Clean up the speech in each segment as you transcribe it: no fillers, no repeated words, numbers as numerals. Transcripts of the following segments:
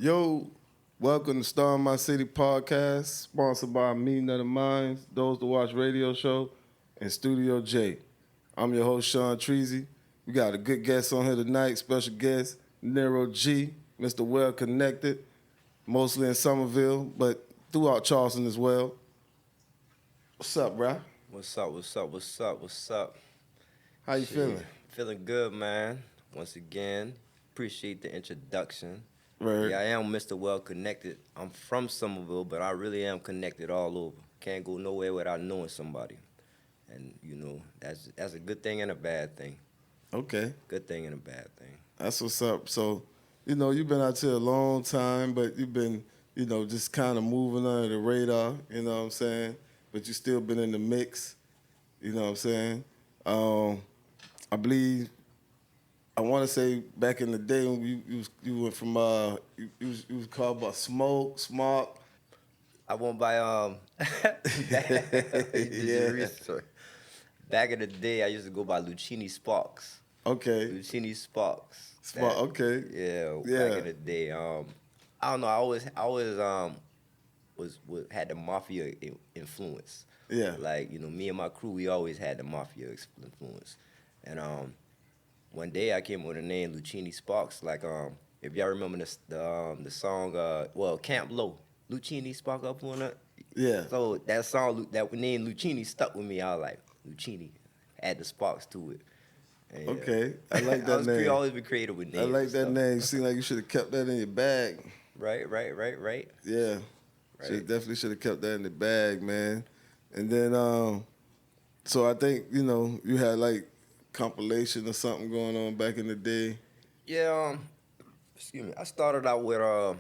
Yo, welcome to Star in My City podcast, sponsored by Me None of Minds, Those to Watch Radio Show, and Studio J. I'm your host, Sean Treasy. We got a good guest on here tonight, special guest, Nero Gee, Mr. Well Connected, mostly in Somerville, but throughout Charleston as well. What's up, bruh? What's up? How you Shit, feeling? feeling good, man. Once again, appreciate the introduction. Right. Yeah, I am Mr. Well Connected. I'm from Somerville, but I really am connected all over. Can't go nowhere without knowing somebody. And that's a good thing and a bad thing. Okay. Good thing and a bad thing. That's what's up. So, you've been out here a long time, but you've been, just kind of moving under the radar, you know what I'm saying? But you still been in the mix, you know what I'm saying? I believe, I want to say back in the day when you went from, you was called by Smoke. I won't buy Yeah. research. Back in the day, I used to go by Lucchini Sparks. Okay. Lucchini Sparks. Okay. Yeah, back in the day. I don't know. I always had the mafia influence. Yeah. Like me and my crew, we always had the mafia influence. And one day I came with the name Lucchini Sparks. Like if y'all remember the song Camp Low, Lucchini Spark up on it. Yeah. So that song, that name Lucchini stuck with me. I was like Lucchini, add the sparks to it. And, yeah. Okay. I like that name. Always be creative with names. I like that and name. You seem like you should have kept that in your bag. Right. Yeah. Right. Definitely should have kept that in the bag, man. And then, so I think, you had like compilation or something going on back in the day. Yeah, excuse me. I started out with I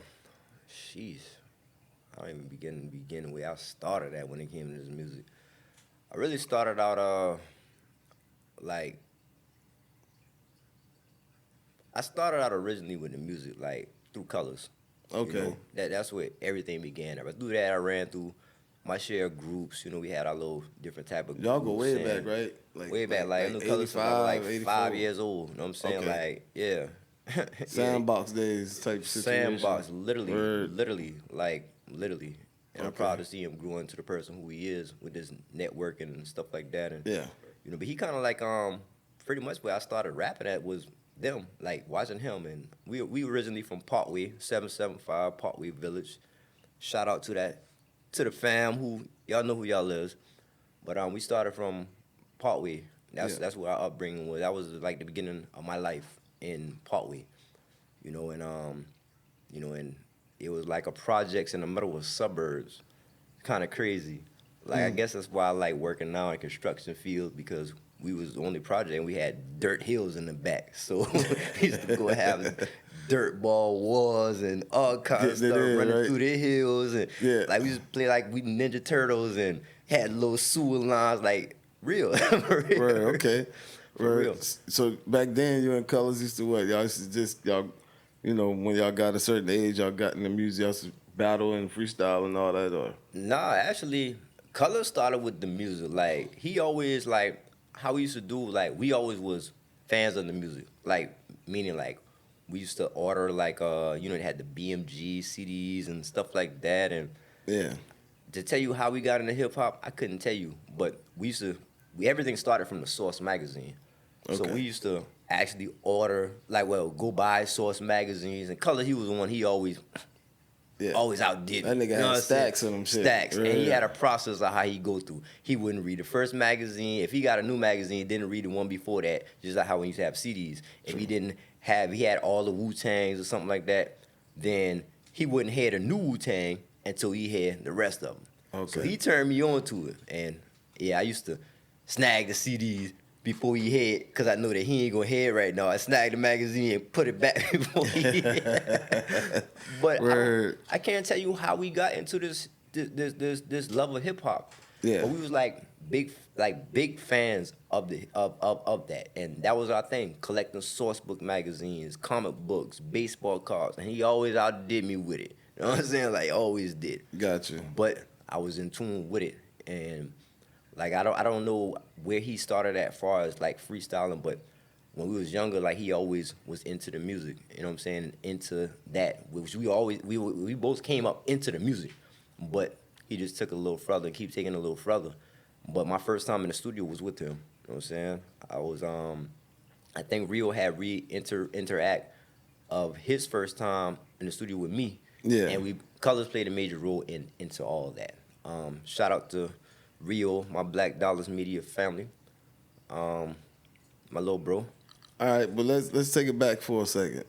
don't even begin where I started at when it came to this music. I really started out like I started out originally with the music like through colors. Okay. That's where everything began. But through that, I ran through my share of groups. We had our little different type of groups. Y'all go way back, right? Way back, like Colors since I was like 5 years old. You know what I'm saying? Okay. Like, yeah. Sandbox days type situation. Sandbox, literally. Word. And I'm proud to see him grow into the person who he is with this networking and stuff like that. And Yeah. but he kind of like pretty much where I started rapping at was them, like watching him. And we originally from Parkway, 775 Parkway Village. Shout out to the fam who y'all know who y'all is. But we started from Parkway. That's where our upbringing was. That was like the beginning of my life in Parkway. And it was like a projects in the middle of suburbs. Kind of crazy. Like I guess that's why I like working now in construction field, because we was the only project and we had dirt hills in the back. So we used to go have dirt ball wars and all kinds of stuff running through the hills, and like we used to play like we Ninja Turtles and had little sewer lines, like real. Right, okay. For real. So back then you and Colors used to what? Y'all used to just when y'all got a certain age, y'all got in the music, y'all used to battle and freestyle and all that, or? Nah, actually, Color started with the music. Like he always like how we used to do. Like we always was fans of the music. Like meaning like we used to order like it had the BMG CDs and stuff like that. And yeah, to tell you how we got into hip hop, I couldn't tell you. But everything started from the Source magazine. Okay. So we used to actually order go buy Source magazines. And Color, he was the one. He always outdid me. That nigga had stacks of them shit. Stacks. And he had a process of how he go through. He wouldn't read the first magazine. If he got a new magazine, he didn't read the one before that, just like how we used to have CDs. If he had all the Wu-Tangs or something like that, then he wouldn't hear the new Wu-Tang until he had the rest of them. Okay. So he turned me on to it. And I used to snag the CDs before he hit, because I know that he ain't gonna hear right now. I snagged the magazine and put it back before he hit. But I can't tell you how we got into this love of hip hop. Yeah. But we was big fans of that, and that was our thing. Collecting source book magazines, comic books, baseball cards, and he always outdid me with it. You know what I'm saying? Like always did. Gotcha. But I was in tune with it, and like I don't know where he started at far as like freestyling, but when we was younger, like he always was into the music. You know what I'm saying? Into that, which we both came up into the music, but he just took a little further and keep taking a little further. But my first time in the studio was with him. You know what I'm saying? I think Rio had interact of his first time in the studio with me. Yeah. And Colors played a major role into all that. Shout out to Rio, my Black Dollars Media family, my little bro. All right, but let's take it back for a second.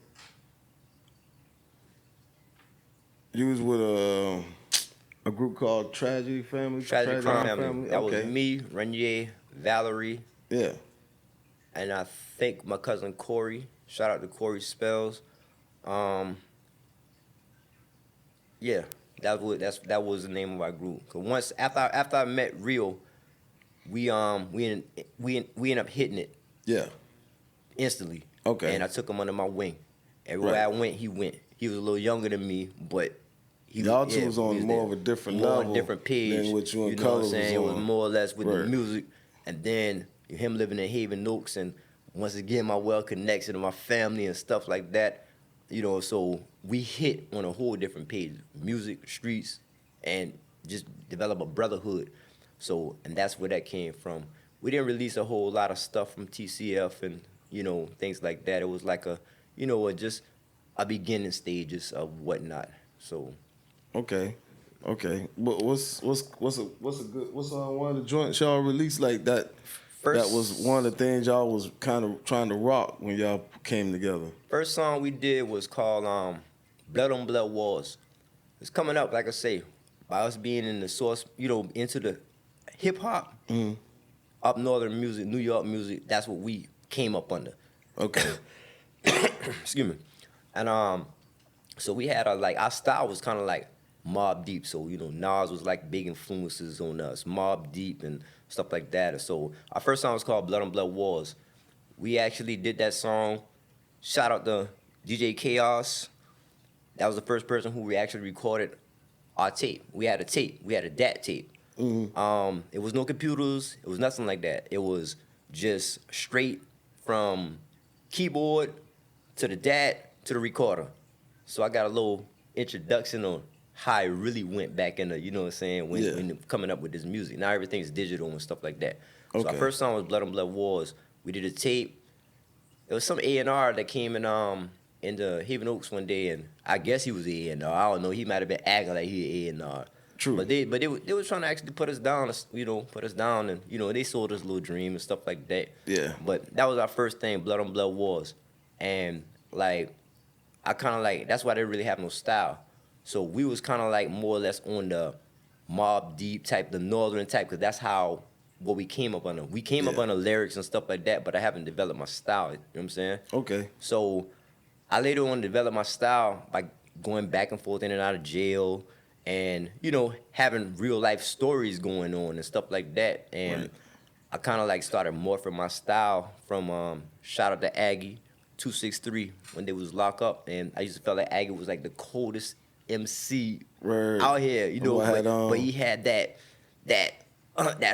You was with a group called Tragedy Family. Tragic Crime Family. That Okay. was me, Renier, Valerie, Yeah. and I think my cousin Corey. Shout out to Corey Spells. Yeah, that was the name of our group. Cause once after I met Rio, we ended up hitting it Yeah. instantly. Okay. And I took him under my wing. Everywhere Right. I went, he went. He was a little younger than me, but Y'all two was on more of a different more level different page. than what you and know what Color I'm saying? It was was on. more or less with the Right. music, and then him living in Haven Oaks, and once again my well connection to my family and stuff like that. You know, so we hit on a whole different page: music, streets, and just develop a brotherhood. So, and that's where that came from. We didn't release a whole lot of stuff from TCF and things like that. It was like just a beginning stages of whatnot. So. Okay. But what's one of the joints y'all released like that? That was one of the things y'all was kind of trying to rock when y'all came together. First song we did was called Blood on Blood Wars. It's coming up, like I say, by us being in the source, into the hip hop, up northern music, New York music. That's what we came up under. Okay. Excuse me. And so we had our style was kind of like Mobb Deep. So Nas was like big influences on us, Mobb Deep and stuff like that. So our first song was called Blood on Blood Wars. We actually did that song. Shout out to DJ Chaos. That was the first person who we actually recorded our tape. We had a tape. We had a DAT tape. Mm-hmm. It was no computers. It was nothing like that. It was just straight from keyboard to the DAT to the recorder. So I got a little introduction on how it really went back in the, you know what I'm saying, when coming up with this music. Now everything's digital and stuff like that. So our first song was Blood on Blood Wars. We did a tape. There was some A&R that came in the Haven Oaks one day, and I guess he was A&R. I don't know. He might have been acting like he A&R. True. But they was trying to actually put us down, and they sold us a little dream and stuff like that. Yeah. But that was our first thing, Blood on Blood Wars, and I kind of that's why they really have no style. So we was kind of more or less on the Mobb Deep type, the northern type, because that's what we came up under. We came up under lyrics and stuff like that, but I haven't developed my style. You know what I'm saying? Okay. So I later on developed my style by going back and forth in and out of jail and, having real life stories going on and stuff like that. And Right. I kind of started morphing my style from shout out to Aggie 263 when they was locked up. And I used to feel like Aggie was the coldest MC Word. out here, but he had that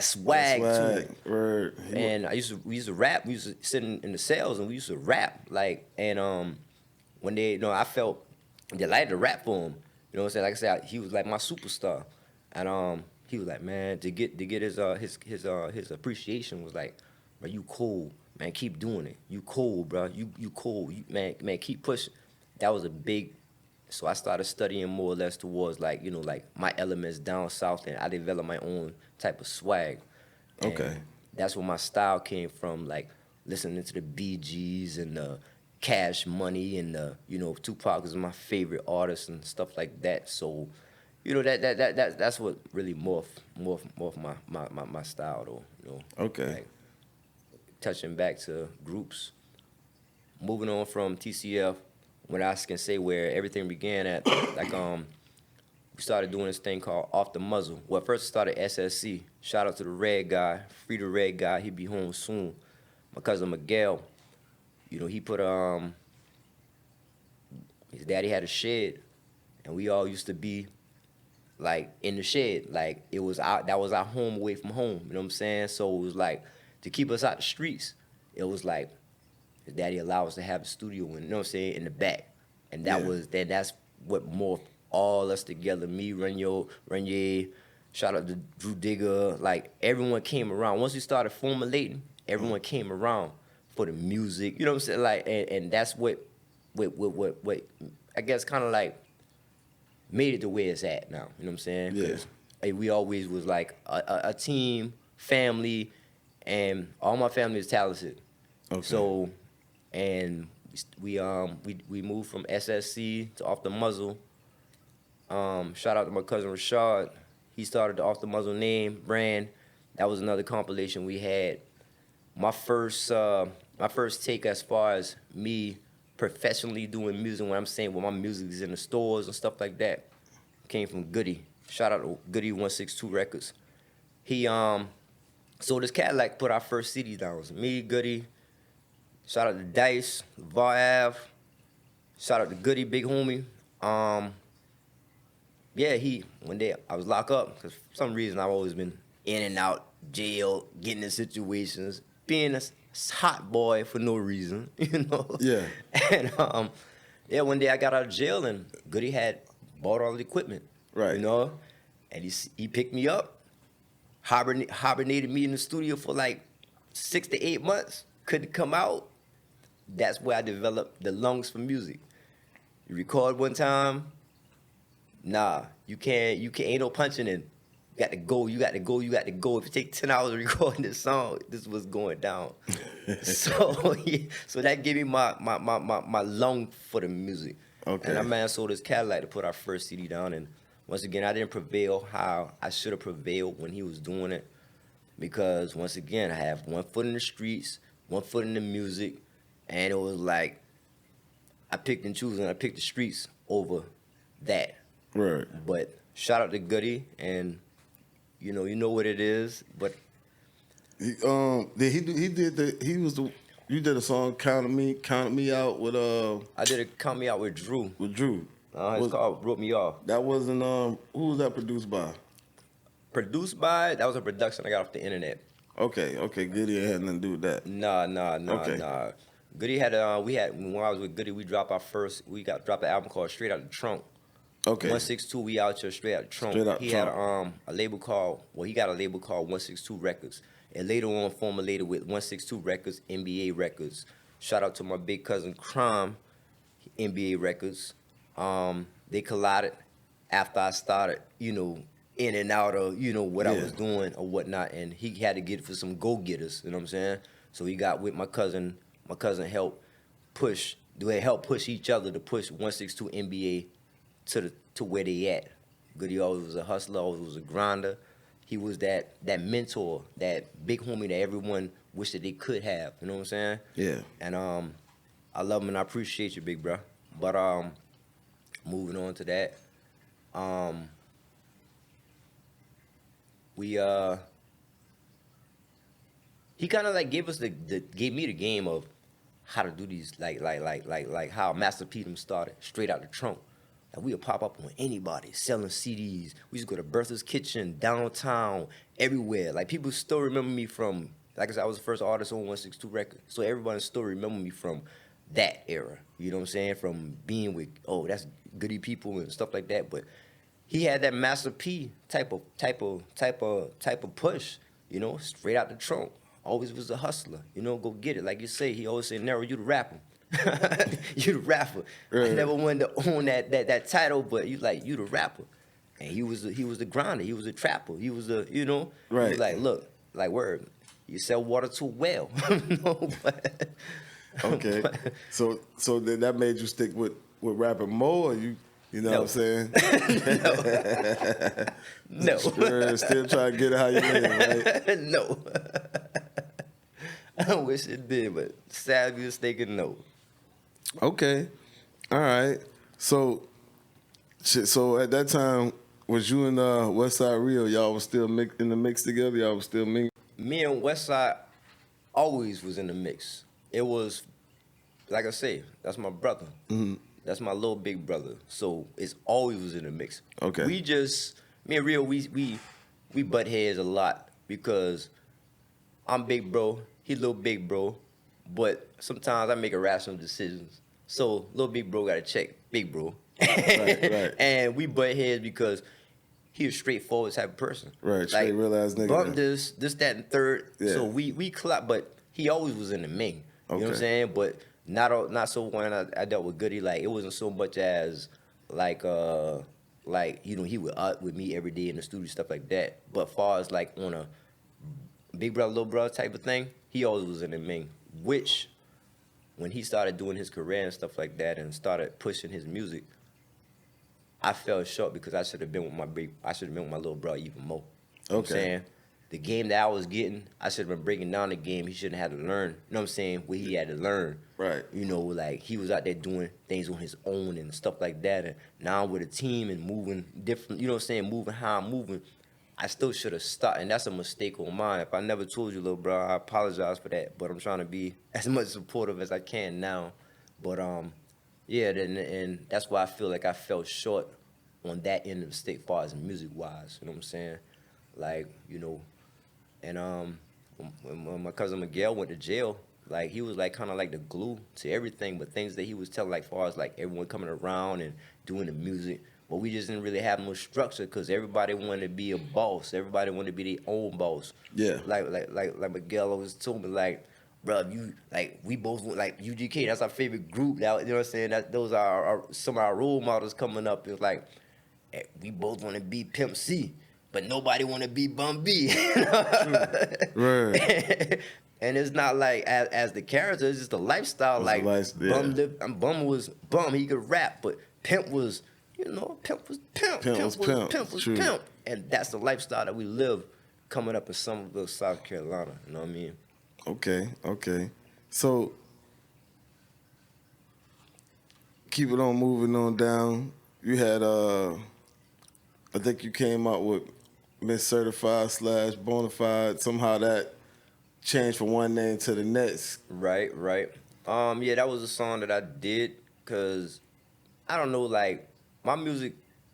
swag to it. Word. And we used to rap. We used to sit in the cells and we used to rap. When they, I felt delighted to rap for him. You know what I'm saying? Like I said, he was like my superstar. And he was like, man, to get his appreciation was like, bro, you cool, man, keep doing it. You cool, bro. You cool. Man, keep pushing. That was a big. So I started studying more or less towards my elements down south, and I developed my own type of swag. And Okay. that's where my style came from, listening to the Bee Gees and the Cash Money and the Tupac is my favorite artist and stuff like that. So that's what really morphed my style though. Okay. Touching back to groups, moving on from TCF. When I can say where everything began at, we started doing this thing called Off the Muzzle. Well, first it started SSC. Shout out to the Red Guy, free the Red Guy. He be home soon. My cousin Miguel, he put his daddy had a shed, and we all used to be in the shed. That was our home away from home. You know what I'm saying? So it was to keep us out the streets. It was his daddy allowed us to have a studio in, you know what I'm saying, in the back. And that's what morphed all us together. Me, Renier, shout out to Drew Digger. Like, everyone came around. Once we started formulating, everyone came around for the music. You know what I'm saying? Like, and that's what I guess kind of like made it the way it's at now. You know what I'm saying? Yeah. 'Cause, hey, we always was like a team, family, and all my family is talented. Okay. So, and we moved from SSC to Off the Muzzle. Shout out to my cousin Rashad. He started the Off the Muzzle name brand. That was another compilation we had. My first take as far as me professionally doing music, when I'm saying when my music is in the stores and stuff like that, came from Goody. Shout out to Goody 162 Records. He so this Cadillac put our first CD down. It was me, Goody. Shout out to Dice, VAR Ave. Shout out to Goody, big homie. Yeah, one day I was locked up because for some reason I've always been in and out, jail, getting in situations, being a hot boy for no reason, you know? Yeah. And yeah, one day I got out of jail and Goody had bought all the equipment, Right. you know? And he picked me up, hibernated me in the studio for like 6 to 8 months, couldn't come out. That's where I developed the lungs for music. You record one time, nah, you can't, ain't no punching in. You got to go. If it takes 10 hours to record this song, this is what's going down. So yeah, so that gave me my lung for the music. Okay. And that man sold his Cadillac to put our first CD down. And once again, I didn't prevail how I should have prevailed when he was doing it. Because once again, I have one foot in the streets, one foot in the music. And it was like, I picked and chose, and I picked the streets over that. Right. But shout out to Goody, and you know what it is. But You did a song "Count Me Out" with I did a Count Me Out with Drew. Drew. It's called Broke Me Off. That wasn't who was that produced by? Produced by, that was a production I got off the internet. Okay, Goody had nothing to do with that. Nah. Goody had when I was with Goody, we dropped an album called Straight Out the Trunk. Okay. 162, we out here straight out the trunk. He had a label called 162 Records. And later on formulated with 162 Records, NBA Records. Shout out to my big cousin Crime, NBA Records. They collided after I started, in and out of, what I was doing or whatnot. And he had to get it for some go-getters, you know what I'm saying? So he got with my cousin. My cousin helped push each other to push 162 NBA to where they at. Goody always was a hustler, always was a grinder. He was that mentor, that big homie that everyone wished that they could have. You know what I'm saying? Yeah. And I love him and I appreciate you, big bro. But moving on to that, he kind of like gave me the game of how to do these, like how Master P them started, Straight Out the Trunk. Like, we'll pop up on anybody selling CDs. We used to go to Bertha's Kitchen, downtown, everywhere. Like, people still remember me from, like I said, I was the first artist on 162 Records. So everybody still remember me from that era. You know what I'm saying? From being with, that's Goody people and stuff like that. But he had that Master P type of push, Straight Out the Trunk. Always was a hustler, go get it. Like you say, he always said, Nero, you the rapper. You the rapper. Right. I never wanted to own that title, but you the rapper. And he was the grinder, he was the trapper, he was the, Right. He was like, look, like word, you sell water to a well. Okay. So then that made you stick with rapping more, or you know what I'm saying? No. Still trying to get it how you live, right? No. I wish it did, but sadly mistaken, no. Okay. All right. So at that time, was you and Westside Rio, y'all was still in the mix together? Y'all was still mingling? Me and Westside always was in the mix. It was, like I say, that's my brother. Mm-hmm. That's my little big brother. So it's always was in the mix. Okay. Me and Rio, we butt heads a lot because I'm big bro, he little big bro, but sometimes I make irrational decisions. So little big bro got to check big bro, Right. and we butt heads because he a straightforward type of person. Right, straight real ass nigga Bump then. this, that, and third. Yeah. So we clap, but he always was in the main. You know what I'm Okay. saying? But not so when I dealt with Goody, like it wasn't so much as like he would out with me every day in the studio, stuff like that. But far as like on a big brother, little brother type of thing, he always was in the main. Which when he started doing his career and stuff like that and started pushing his music, I fell short because I should have been with my little brother even more. You know what I'm saying? The game that I was getting, I should have been breaking down the game. He shouldn't have had to learn. You know what I'm saying? What he had to learn. Right. You know, like he was out there doing things on his own and stuff like that. And now I'm with a team and moving different, you know what I'm saying? Moving how I'm moving. I still should have started, and that's a mistake on mine. If I never told you, little bro, I apologize for that. But I'm trying to be as much supportive as I can now. But yeah, and that's why I feel like I fell short on that end of the stick, far as music wise. You know what I'm saying? Like, you know, and when my cousin Miguel went to jail, like he was like kind of like the glue to everything, but things that he was telling, like far as like everyone coming around and doing the music. But we just didn't really have no structure because everybody wanted to be a boss. Everybody wanted to be their own boss. Yeah. Like Miguel always told me, like, bro, you like we both like UGK. That's our favorite group. That, you know what I'm saying? That those are some of our role models coming up. It's like we both want to be Pimp C, but nobody want to be Bum B. Right. And it's not like as the character, it's just a lifestyle. It's like a lifestyle, Bum was Bum. He could rap, but Pimp was. You know, Pimp was Pimp. Pimp was Pimp. Pimp was True. Pimp. And that's the lifestyle that we live coming up in Somerville, South Carolina. You know what I mean? Okay. So, keep it on moving on down. You had, I think you came out with Miss Certified / Bonafide. Somehow that changed from one name to the next. Right. Yeah, that was a song that I did because, I don't know, like, my music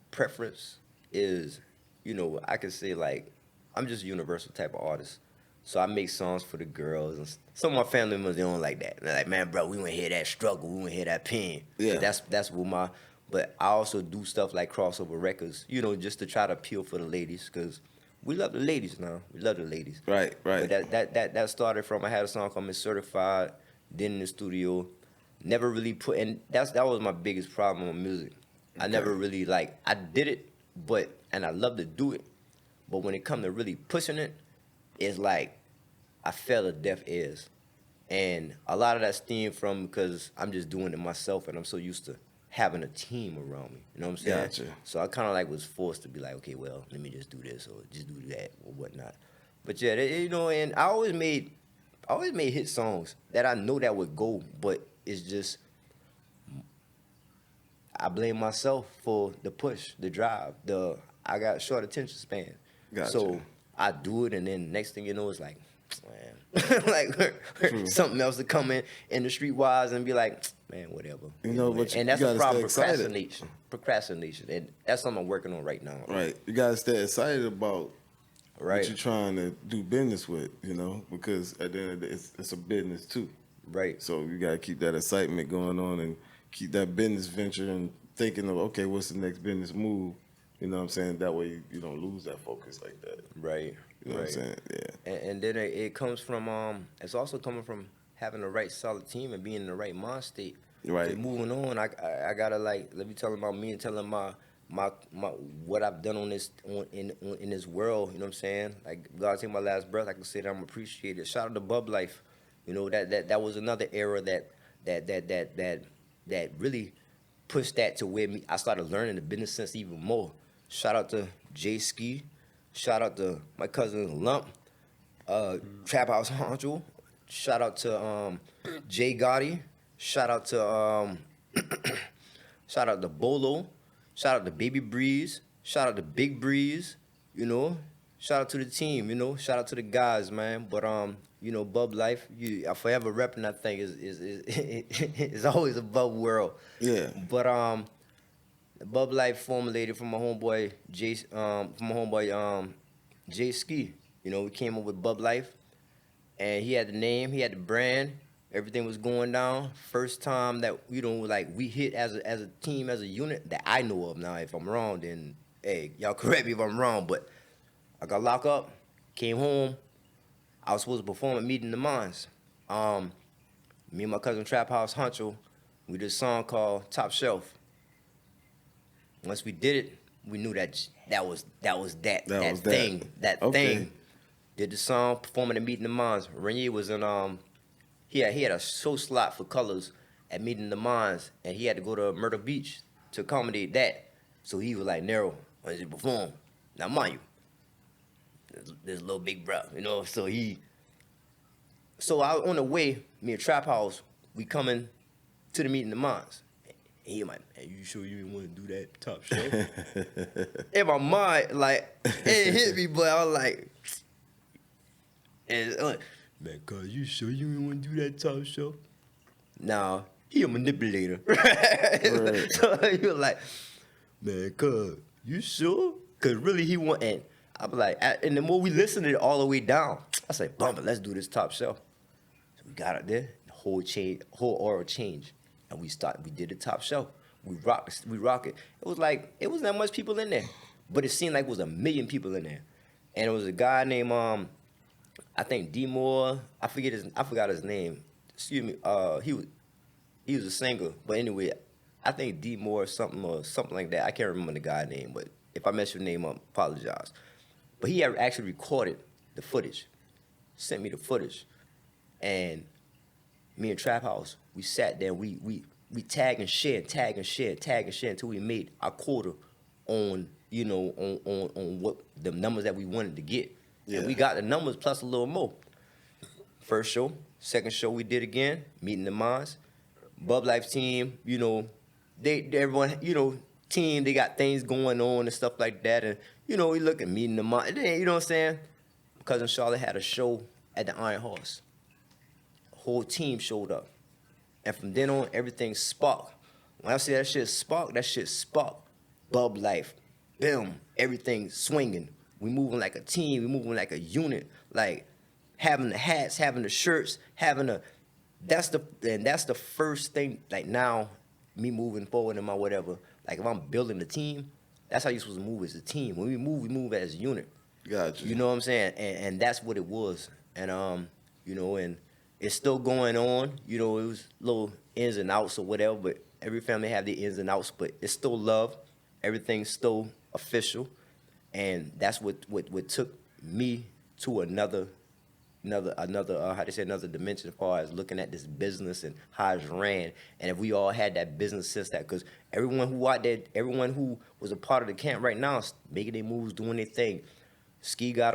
preference is, you know, I could say like I'm just a universal type of artist. So I make songs for the girls. And some of my family members, they don't like that. They're like, man, bro, we want to hear that struggle. We want to hear that pain. Yeah. That's what my. But I also do stuff like crossover records, you know, just to try to appeal for the ladies because we love the ladies now. We love the ladies. Right. But that started from I had a song called Miss Certified. Then in the studio, never really put. And that was my biggest problem with music. I never really I did it, and I love to do it, but when it come to really pushing it, it's like I fell to deaf ears, and a lot of that stemmed from because I'm just doing it myself, and I'm so used to having a team around me. You know what I'm saying? Gotcha. So I kind of was forced to be like, okay, well, let me just do this or just do that or whatnot. But yeah, you know, and I always made hit songs that I know that would go, but it's just. I blame myself for the push, the drive, I got short attention span. Gotcha. So I do it, and then next thing you know, it's like, man, like something else to come in the streetwise and be like, man, whatever. You know, but and that's a gotta problem. stay excited. Procrastination, and that's something I'm working on right now. Right. You gotta stay excited about Right. what you're trying to do business with, you know, because at the end of the day, it's a business too. Right. So you gotta keep that excitement going on and keep that business venture and thinking of, okay, what's the next business move? You know what I'm saying? That way you don't lose that focus like that. Right. You know what I'm saying? Yeah. And then it comes from it's also coming from having the right solid team and being in the right mind state. Right. 'Cause moving on, I gotta let me tell about me and tell them my what I've done in this world. You know what I'm saying? Like God take my last breath, I can say that I'm appreciated. Shout out to Bub Life. You know that was another era that really pushed that to where I started learning the business sense even more. Shout out to Jay Ski. Shout out to my cousin Lump, Trap House Honcho. Shout out to Jay Gotti. Shout out to shout out to Bolo. Shout out to Baby Breeze. Shout out to Big Breeze. You know, shout out to the team. You know, shout out to the guys, man. But you know, Bub Life, I forever repping that thing is always above world. Yeah. But Bub Life formulated from my homeboy Jay Ski. You know, we came up with Bub Life, and he had the name, he had the brand, Everything was going down. First time that like we hit as a team, as a unit that I know of. Now, if I'm wrong, then hey, y'all correct me if I'm wrong. But I got locked up, came home. I was supposed to perform at Meeting the Minds. Me and my cousin Trap House Huncho, we did a song called Top Shelf. Once we did it, we knew that was that thing. Thing. Did the song, performing at Meeting the Minds. Renier was in he had a show slot for colors at Meeting the Minds, and he had to go to Myrtle Beach to accommodate that. So he was like, Nero, why don't you perform? Now mind you, this little big bro, so I on the way, me and Trap House, we coming to the Meeting the Minds. And he like, hey, you sure you didn't want to do that Top Shelf? In my mind, like, it hit me, but I was like, man, cuz, you sure you didn't want to do that Top Shelf? Nah, he a manipulator. Right. So he was like, man, cuz, you sure? Cause really he want, and I was like, and the more we listened to it all the way down, I said, bump it, let's do this Top Shelf. So we got it there, the whole aura changed, and we did the Top Shelf. We rock it. It was not that much people in there, but it seemed like it was 1 million people in there, and it was a guy named I think D Moore. I forgot his name. Excuse me. He was a singer, but anyway, I think D Moore or something like that. I can't remember the guy's name, but if I mess your name up, apologize. But he had actually recorded the footage, sent me the footage, and me and Trap House, we sat there, we tag and share until we made our quota on on what the numbers that we wanted to get. Yeah. And we got the numbers plus a little more. First show, second show we did again, Meeting the Minds. Bub Life team, everyone, team, they got things going on and stuff like that. And, we look at Meeting the Minds. You know what I'm saying? Cousin Charlotte had a show at the Iron Horse. The whole team showed up. And from then on, everything sparked. When I say that shit sparked. Bub Life, boom, everything swinging. We moving like a team. We moving like a unit. Like having the hats, having the shirts, that's the first thing. Like now, me moving forward in my whatever. Like if I'm building a team, that's how you're supposed to move as a team. When we move as a unit. Gotcha. You know what I'm saying? And that's what it was. And and it's still going on. It was little ins and outs or whatever. But every family have their ins and outs. But it's still love. Everything's still official. And that's what took me to another dimension as far as looking at this business and how it's ran. And if we all had that business sense, that because everyone who out there, everyone who was a part of the camp right now is making their moves, doing their thing. Ski got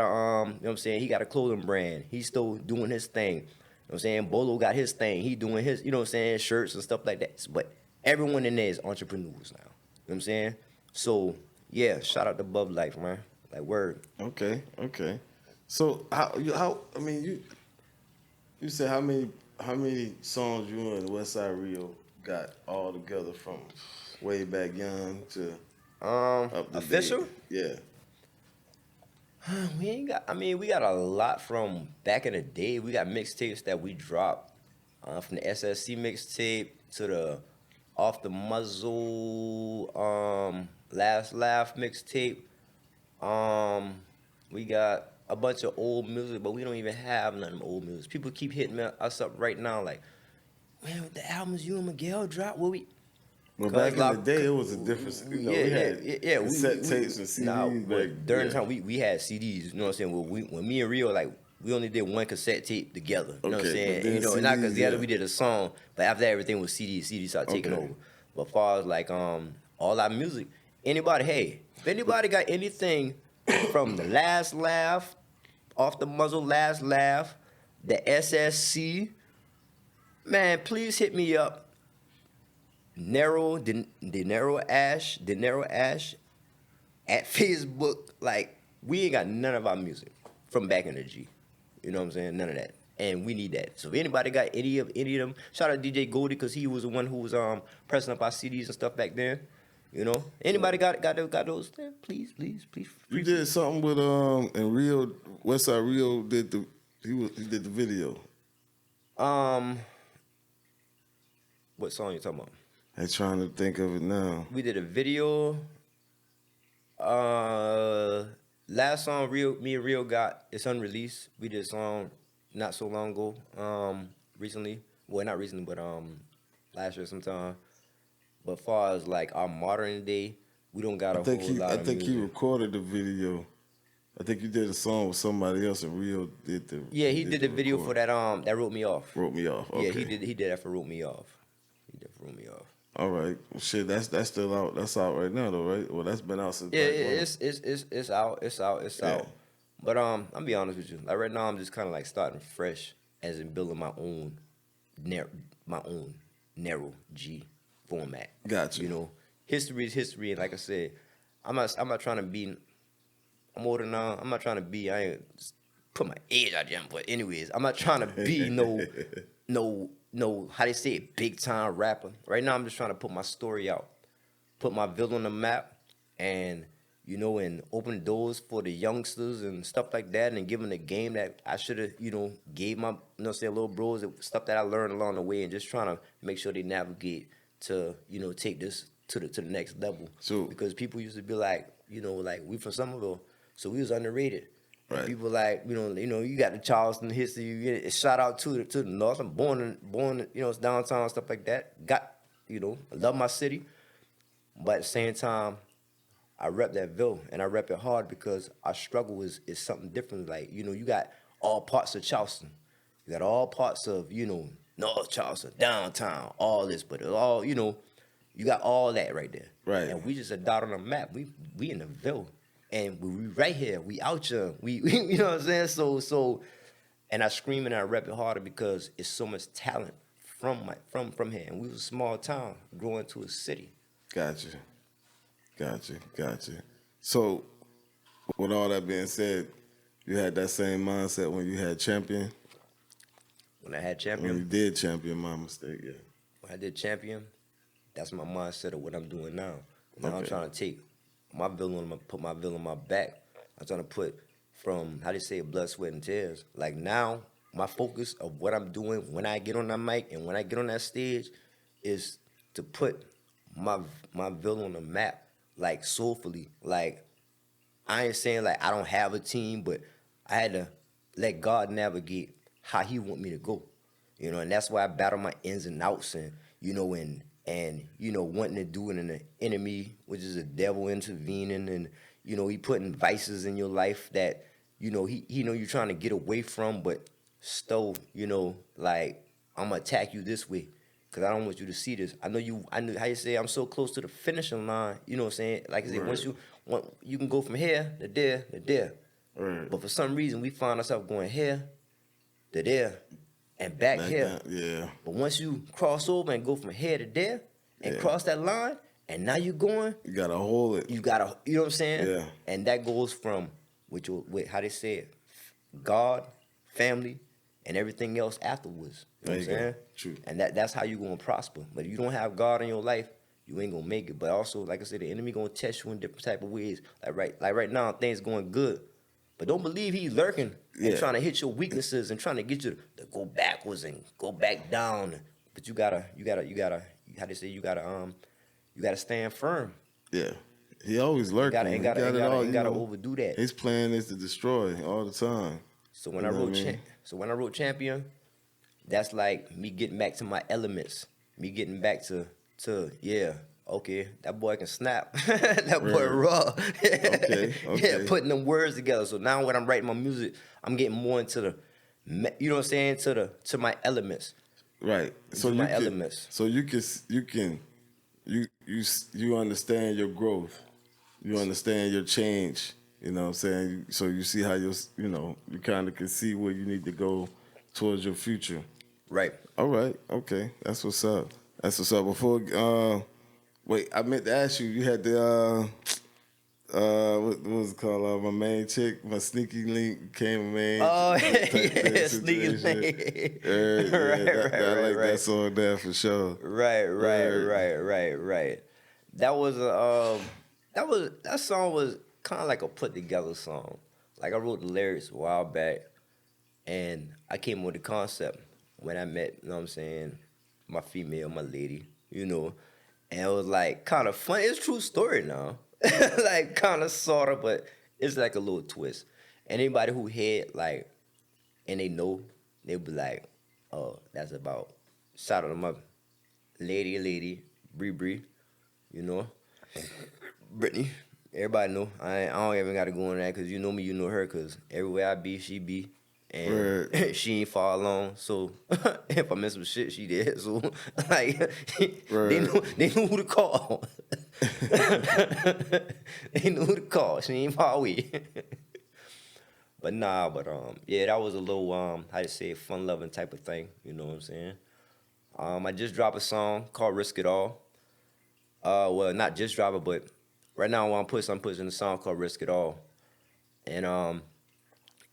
he got a clothing brand. He's still doing his thing. You know what I'm saying? Bolo got his thing. He doing his, shirts and stuff like that. But everyone in there is entrepreneurs now. You know what I'm saying? So yeah, shout out to Bub Life, man. Like word. Okay. So you said how many songs you and West Side Rio got all together from way back young to up to official? date? Yeah. We got a lot from back in the day. We got mixtapes that we dropped from the SSC mixtape to the Off the Muzzle Last Laugh mixtape. We got a bunch of old music, but we don't even have none of old music. People keep hitting us up right now like, man, with the albums you and Miguel dropped, Well, back in the day, it was a difference. We had cassette tapes and CDs. During the time, we had CDs. You know what I'm saying? Well, when me and Rio, like, we only did one cassette tape together. You know what I'm saying? CDs, not because together we did a song, but after that, everything was CDs. CDs started taking over. But as far as like all our music, if anybody got anything from the Last Laugh, Off the Muzzle Last Laugh, the SSC, man, please hit me up. Nero Ash at Facebook. Like, we ain't got none of our music from back in the G. You know what I'm saying? None of that. And we need that. So if anybody got any of them, shout out to DJ Goldie, because he was the one who was pressing up our CDs and stuff back then. Anybody got those there? Please. You did something with and Rio, Westside Rio he did the video. What song you talking about? I'm trying to think of it now. We did a video. Last song me and Rio got, it's unreleased. We did a song not so long ago. Recently. Well, not recently, but last year sometime. But far as like our modern day, we don't got a whole lot I of think he music. recorded the video. I think you did a song with somebody else, and Rio did the. Yeah, he did the video for record. that Wrote Me Off. Wrote Me Off. Okay. Yeah, he did that for Wrote Me Off. He did for Wrote Me Off. All right. Well, shit, that's still out. That's out right now, though, right? Well, that's been out since. Yeah, back when. it's out. Yeah. Out. But I'll be honest with you. Like right now, I'm just kind of like starting fresh, as in building my own Nero G format. Gotcha. You know, history is history, and like I said, I'm not trying to be. I'm older now. I'm not trying to be. I ain't put my age out there, but anyways, I'm not trying to be no. How they say it, big time rapper. Right now, I'm just trying to put my story out, put my Ville on the map, and and open doors for the youngsters and stuff like that, and give them the game that I should have, gave my, little bros, stuff that I learned along the way, and just trying to make sure they navigate to, take this to the next level. So because people used to be like, like we from Somerville, so we was underrated. Right. And people like, you got the Charleston history. You get it. Shout out to the north. I'm born, downtown, stuff like that. I love my city, but at the same time, I rep that Ville, and I rep it hard because our struggle is something different. Like, you got all parts of Charleston. You got all parts of, North Charleston, downtown, all this, but it's all, you got all that right there. Right. And we just a dot on the map. We in the Ville. And we right here. We out here. We you know what I'm saying? So and I scream and I rep it harder because it's so much talent from here. And we was a small town growing to a city. Gotcha. So, with all that being said, you had that same mindset when you had Champion? When I had Champion? When you did Champion, my mistake, yeah. When I did Champion, that's my mindset of what I'm doing now. Now I'm trying to take my Ville put my Ville on my back. I'm trying to put from, how they say it, blood, sweat, and tears. Like now, my focus of what I'm doing when I get on that mic and when I get on that stage is to put my Ville on the map. Like soulfully, like I ain't saying like I don't have a team, but I had to let God navigate how He want me to go, and that's why I battle my ins and outs, and wanting to do it in the enemy, which is the devil intervening, and he putting vices in your life that he you're trying to get away from, but still like I'm gonna attack you this way. Cause I don't want you to see this. I know how you say I'm so close to the finishing line. You know what I'm saying? Like I said, Right. once you can go from here to there to there. Right. But for some reason we find ourselves going here to there and back here. Down, yeah. But once you cross over and go from here to there and Yeah. cross that line, and now you're going, You gotta hold it. you gotta, you know what I'm saying? Yeah. And that goes from with how they say it, God, family, and everything else afterwards. You know what I'm There you saying? go. True. And that's how you gonna prosper. But if you don't have God in your life, you ain't gonna make it. But also, like I said, the enemy gonna test you in different type of ways. Like right now, things going good. But don't believe he's lurking and Yeah. trying to hit your weaknesses and trying to get you to go backwards and go back down. But you gotta, how they say, you gotta stand firm. Yeah. He always lurking. Ain't gotta overdo that. His plan is to destroy all the time. So when You I know wrote what I mean? when I wrote Champion, that's like me getting back to my elements. Me getting back to yeah, okay, that boy can snap. That boy Right. raw. Okay. Yeah, putting them words together. So now when I'm writing my music, I'm getting more into the, you know what I'm saying, to my elements. Right. So my you can, elements. So you understand your growth. You understand your change. You know what I'm saying? So you see how you kind of can see where you need to go towards your future. Right. All right. Okay. That's what's up. Before wait, I meant to ask you. You had the what was it called? My main chick, my sneaky link came main. Oh, type yeah, situation. sneaky link. Yeah, I like right. that song there for sure. Right. That song was kind of like a put together song. Like I wrote the lyrics a while back, and I came with the concept when I met, you know what I'm saying, my female, my lady, and it was like kind of fun. It's a true story now, like kind of sort of, but it's like a little twist. Anybody who had like and they know, they'll be like, oh, that's about shout out to my lady, Bree, you know, Brittany. Everybody know. I don't even gotta go on that because you know me, you know her. Because everywhere I be, she be, and Right. she ain't far along. So if I miss some shit, she did. So like Right. they know who to call. They know who to call. She ain't far away. But nah, yeah, that was a little how to say fun loving type of thing. You know what I'm saying? I just dropped a song called Risk It All. Well, not just drop it, but right now I'm pushing a song called Risk It All, and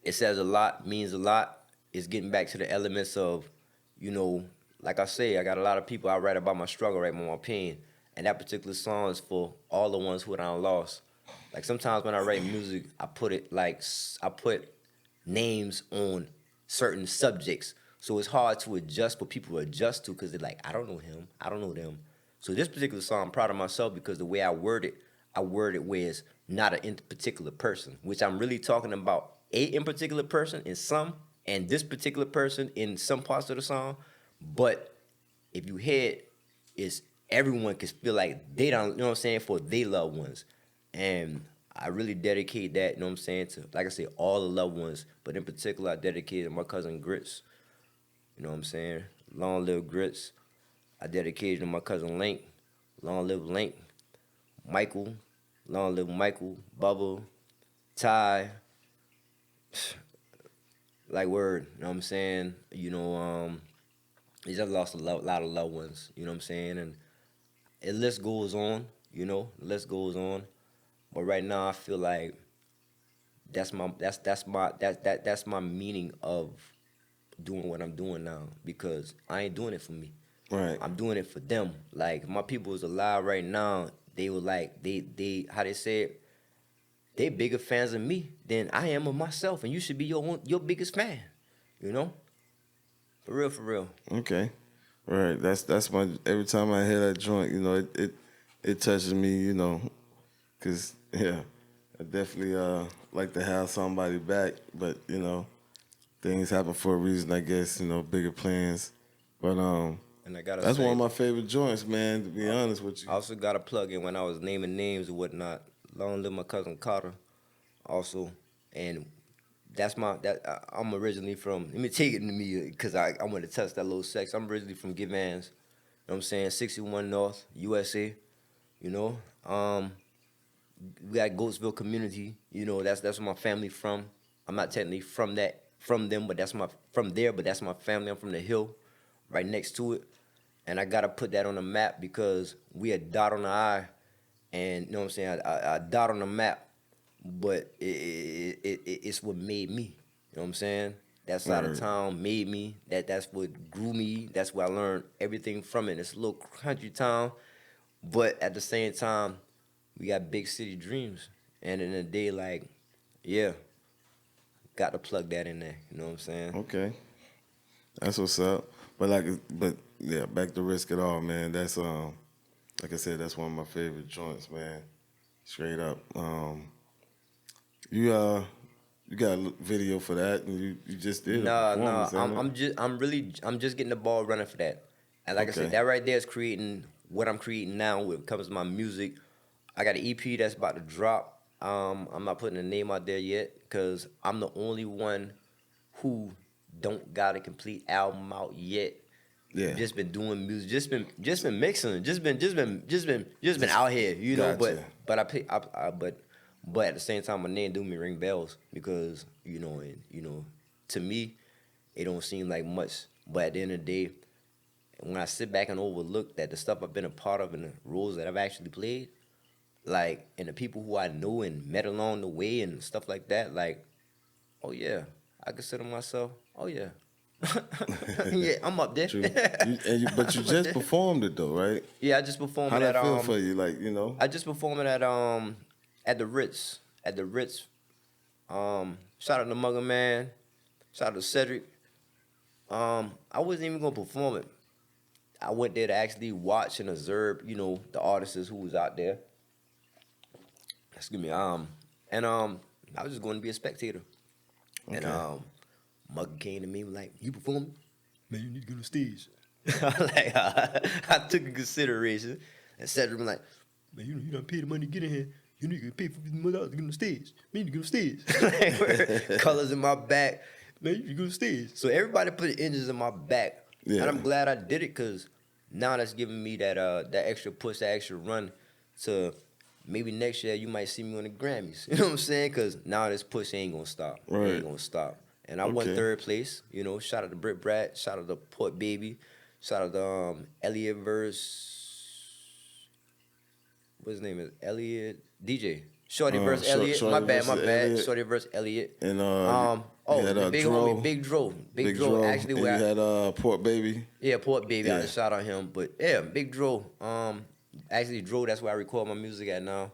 it says a lot, means a lot. It's getting back to the elements of, you know, like I say, I got a lot of people I write about my struggle, write about my pain, and that particular song is for all the ones who I lost. Like sometimes when I write music, I put it like I put names on certain subjects, so it's hard to adjust for people to adjust to because they're like, I don't know him, I don't know them. So this particular song, I'm proud of myself because the way I word it where it's not a in particular person, which I'm really talking about a in particular person in some, and this particular person in some parts of the song. But if you hear it, it's everyone can feel like they don't, you know what I'm saying, for their loved ones. And I really dedicate that, you know what I'm saying, to, like I said, all the loved ones. But in particular, I dedicated my cousin Grits, you know what I'm saying? Long live Grits. I dedicated to my cousin Link. Long live Link. Michael. Long live Michael. Bubba. Ty. Like word. You know what I'm saying? He just lost a lot of loved ones. You know what I'm saying? And the list goes on. The list goes on. But right now, I feel like that's my meaning of doing what I'm doing now because I ain't doing it for me. Right. I'm doing it for them. Like my people is alive right now. They were like they how they say it. They bigger fans of me than I am of myself, and you should be your biggest fan. You know, for real, for real. Okay. Right. That's my every time I hear that joint, it touches me, cause yeah, I definitely like to have somebody back, but things happen for a reason, I guess. Bigger plans, but And I gotta that's one say, of my favorite joints, man. To be honest with you. I also got a plug in when I was naming names and whatnot. Long live my cousin Carter, also, and I'm originally from. Let me take it to me because I want to touch that little sex. I'm originally from Givans. You know what I'm saying? 61 North, USA. You know, we got Goatsville community. That's where my family from. I'm not technically from them, but that's my from there. But that's my family. I'm from the hill, right next to it, and I gotta put that on the map because we a dot on the I, and you know what I'm saying. A dot on the map, but it's what made me. You know what I'm saying? That side of Right. town made me. That's what grew me. That's where I learned everything from it. It's a little country town, but at the same time, we got big city dreams. And in the day, like, yeah, got to plug that in there. You know what I'm saying? Okay. That's what's up. But yeah, back to Risk It All, man. That's like I said, that's one of my favorite joints, man. Straight up. You got a video for that, and you just did a Nah, nah. performance, ain't it? I'm just getting the ball running for that. And like I said, Okay. that right there is creating what I'm creating now when it comes to my music. I got an EP that's about to drop. I'm not putting a name out there yet because I'm the only one who don't got a complete album out yet. Yeah. Just been doing music, just been mixing, just been out here, Gotcha. But but at the same time, my name do me ring bells because to me, it don't seem like much. But at the end of the day, when I sit back and overlook that the stuff I've been a part of and the roles that I've actually played, like and the people who I know and met along the way and stuff like that, like, oh yeah, I consider myself, oh yeah, yeah, I'm up there. True. But you I'm up just there. performed it though, right? Yeah, I just performed How it at that feel for you? I just performed it at the Ritz. At the Ritz. Shout out to Mugger Man. Shout out to Cedric. I wasn't even gonna perform it. I went there to actually watch and observe, the artists who was out there. Excuse me. I was just going to be a spectator. And Okay. Mugga came to me and was like, "You performing? Man, you need to get on the stage." I took in consideration and said to him like, "Man, you don't pay the money to get in here. You need to pay $50 to get on the stage. Man, you need to get on stage." Like, colors in my back. Man, you need to go on the stage. So everybody put engines in my back. Yeah. And I'm glad I did it because now that's giving me that extra push, that extra run to maybe next year you might see me on the Grammys. You know what I'm saying? Because now this push ain't going to stop. It Right. ain't going to stop. And I won Okay. third place. Shout out to Britt Brat. Shout out to Port Baby. Shout out to Elliot verse. What his name is? Elliot DJ. Shorty versus Elliot. Shorty My bad. versus Elliot. Shorty versus Elliot. And the big Dro. homie, Big Dro. Big Dro. Dro. Actually, and where you had Port Baby. yeah, Port Baby. I Yeah. just shout out him. But yeah, Big Dro. Actually, Dro. That's where I record my music at now.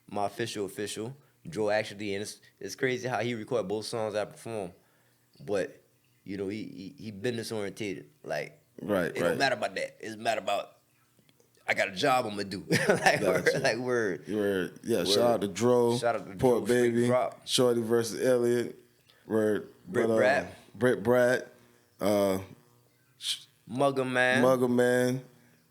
My official. Dro actually, and it's crazy how he record both songs I perform. But he business oriented. Like Right. it don't matter about that. It's matter about I got a job I'm gonna do. like Gotcha. word. Shout out to Dro. Shout out to Port Dro, straight Baby. drop. Shorty versus Elliot. Word. Britt Brat. Britt Brat. Mugga man. Mugga Man.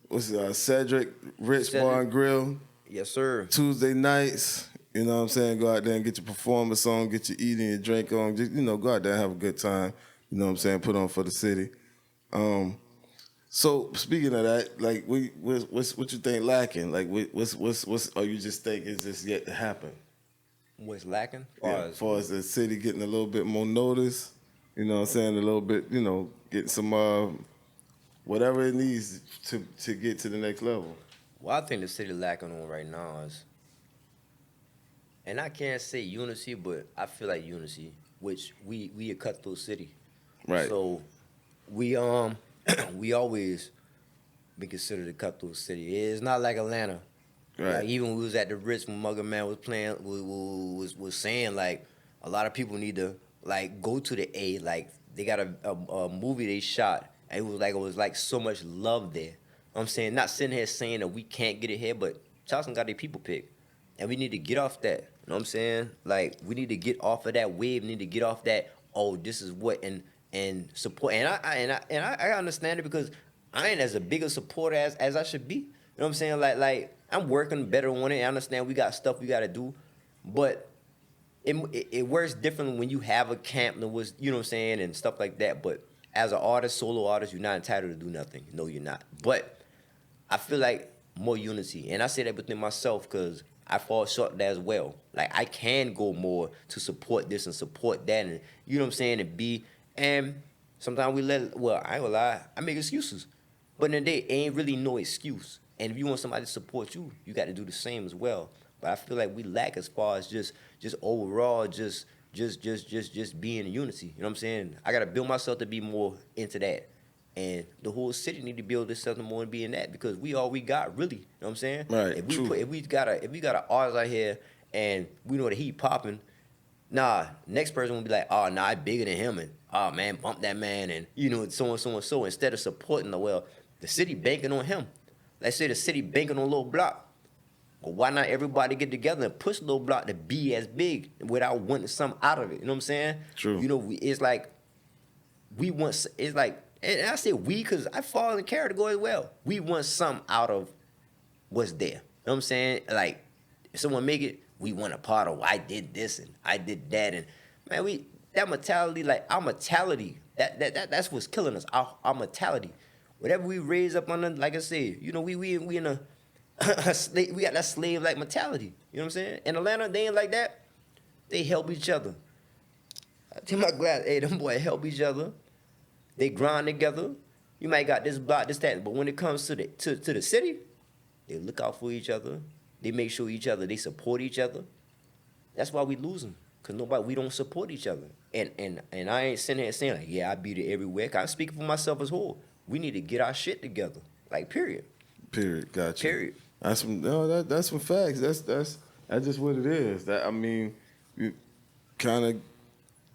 What's it? Cedric. Rich Cedric. Bar and Grill. Yes, sir. Tuesday nights. You know what I'm saying? Go out there and get your performance on, get your eating, your drink on. Just, go out there and have a good time. You know what I'm saying? Put on for the city. So speaking of that, like, what you think lacking? Like, what's or you just think is just yet to happen? What's lacking? As far as the city getting a little bit more notice, you know what I'm saying? A little bit, getting some whatever it needs to get to the next level. Well, I think the city lacking on right now is, and I can't say unity, but I feel like unity, which we a cutthroat city. Right. So we we always be considered a cutthroat city. It's not like Atlanta. Right. Like even when we was at the Ritz when Mugga Man was playing, was saying like a lot of people need to like go to the A. Like they got a movie they shot, and it was like so much love there. I'm saying, not sitting here saying that we can't get it here, but Charleston got their people pick, and we need to get off that. You know what I'm saying? Like we need to get off of that wave. We need to get off that. Oh, this is what and support. And I understand it because I ain't as a big a supporter as I should be. You know what I'm saying? Like I'm working better on it. I understand we got stuff we got to do, but it works differently when you have a camp and was, you know what I'm saying, and stuff like that. But as an artist, solo artist, you're not entitled to do nothing. No, you're not. But I feel like more unity, and I say that within myself because I fall short of that as well. Like I can go more to support this and support that, and you know what I'm saying, and sometimes I ain't gonna lie, I make excuses, but in the day, ain't really no excuse. And if you want somebody to support you, you got to do the same as well. But I feel like we lack as far as just overall just being in unity. You know what I'm saying? I gotta build myself to be more into that. And the whole city need to build itself more and be in that because we all we got really. You know what I'm saying? Right. If we got an artist out here and we know that he popping, next person will be like, oh I bigger than him and oh man, bump that man and so and so. Instead of supporting the city banking on him. Let's say the city banking on Lil Block. Well, why not everybody get together and push Lil Block to be as big without wanting something out of it? You know what I'm saying? True. It's like we want. It's like, and I say we because I fall in the category as well. We want something out of what's there. You know what I'm saying? Like if someone make it, we want a part of. I did this and I did that, and man, that mentality, like our mentality, that's what's killing us. Our mentality. Whatever we raise up under, like I said, we in a we got that slave-like mentality. You know what I'm saying? In Atlanta, they ain't like that. They help each other. I tell my glass, hey, them boys help each other. They grind together. You might got this block, this, that, but when it comes to the city, they look out for each other. They make sure they support each other. That's why we losing, because we don't support each other. And I ain't sitting here saying, like, yeah, I beat it everywhere. I'm speaking for myself as whole. We need to get our shit together. Like, period. Period. Gotcha. Period. That's some facts. That's just what it is. That I mean, you kind of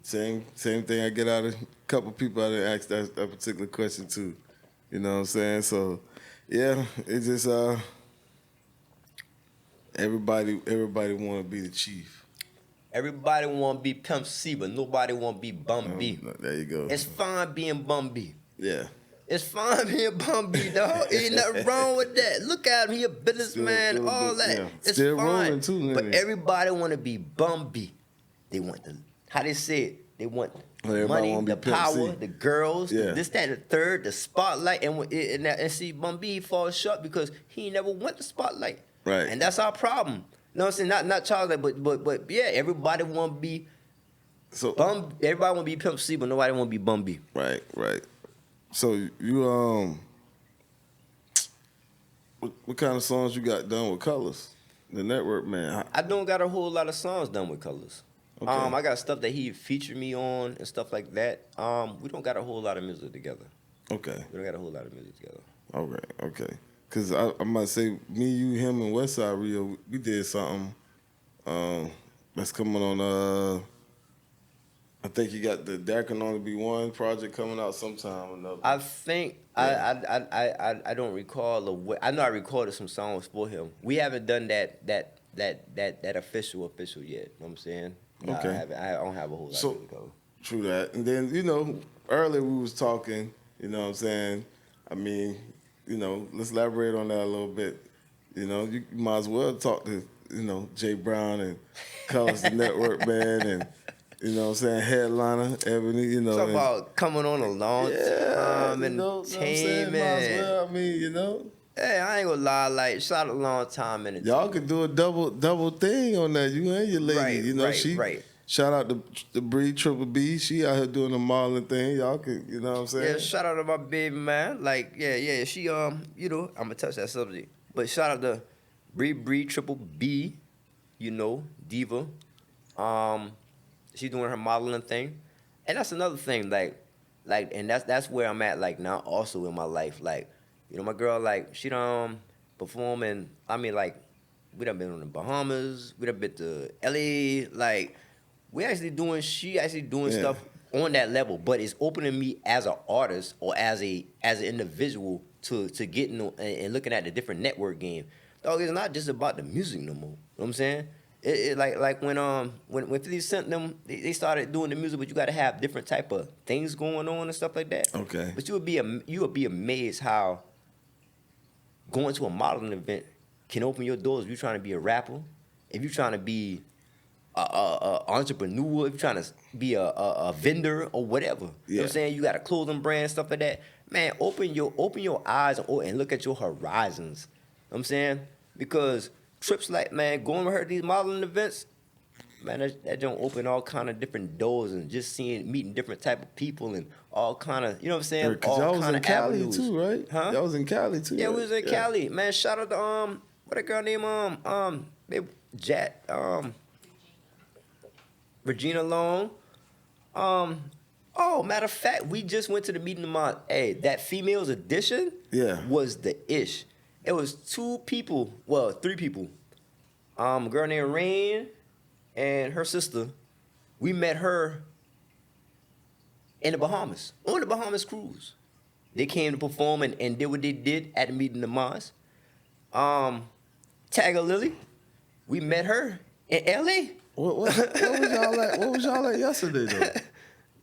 same thing I get out of a couple people I didn't ask that particular question to. You know what I'm saying? So Yeah, it's just everybody want to be the chief. Everybody want to be Pimp C, but nobody want to be Bum B. There you go. It's fine being Bum B. Yeah. It's fine being Bum B, dog. Ain't nothing wrong with that. Look at him, he a businessman, Still all that. yeah. It's Still fine. rolling too, But nigga. everybody want to be Bum B. They want the, how they say it, they want Everybody money, wanna be the Pimp power, C. the girls, Yeah. this, that, and the third, the spotlight. And see, Bum B falls short because he never went the spotlight. Right. And that's our problem. You know what I'm saying? Not Charlie, but yeah, everybody want to be So everybody want to be Pimp C, but nobody want to be Bum B. right. So you what kind of songs you got done with Colors, the network man? I don't got a whole lot of songs done with Colors. Okay. I got stuff that he featured me on and stuff like that. We don't got a whole lot of music together. Okay. We don't got a whole lot of music together. Okay. Cause I might say me, you, him, and Westside Rio, we did something. That's coming on. I think you got the There Can Only Be One project coming out sometime or another. I think I don't recall I know I recorded some songs for him. We haven't done that official yet. You know what I'm saying? Nah, Okay. I don't have a whole lot So- of music cover. True that. And then, earlier we was talking, you know what I'm saying? I mean, let's elaborate on that a little bit. You might as well talk to, Jay Brown and Colors the Network Man and, you know what I'm saying, Headliner, Ebony, Talk about coming on a long time you know what I'm saying? Might as well, I mean, Hey, I ain't gonna lie, like, shout out Long Time Entertainment. y'all could do a double thing on that. You and your lady, Right, right. Shout out to Bree Triple B. She out here doing the modeling thing. Y'all could, you know what I'm saying? Yeah, shout out to my baby man. Like, yeah, she I'm gonna touch that subject. But shout out to Bree Triple B, diva. She doing her modeling thing. And that's another thing, like and that's where I'm at like now also in my life. Like, my girl, like, she done perform in, I mean, like, we done been on the Bahamas, we done been to LA, like, she actually doing Yeah. stuff on that level, but it's opening me as an artist or as an individual to getting and looking at the different network game. Dog, it's not just about the music no more. You know what I'm saying? It like when 50 Cent them they started doing the music, but you got to have different type of things going on and stuff like that. Okay. But you would be amazed how going to a modeling event can open your doors. If you're trying to be a rapper, if you're trying to be a entrepreneur, if you're trying to be a vendor or whatever. You know what Yeah. I'm saying? You got a clothing brand, stuff like that. Man, open your eyes and look at your horizons. You know what I'm saying? Because trips like, man, going with her to these modeling events, man, that don't open all kind of different doors and just meeting different type of people and all kind of, you know what I'm saying? Because y'all All was kind in of Cali avenues. too, right? Huh? Y'all was in Cali too. Yeah, right? we was in Cali. Man, shout out to what a girl named Regina Long. Matter of fact, we just went to the meeting tomorrow. Hey, that females edition was the ish. It was three people. A girl named Rain and her sister. We met her in the Bahamas, on the Bahamas cruise. They came to perform and did what they did at the meeting of Mars. Tagger Lily, we met her in L.A. What was y'all at? What was y'all at yesterday though?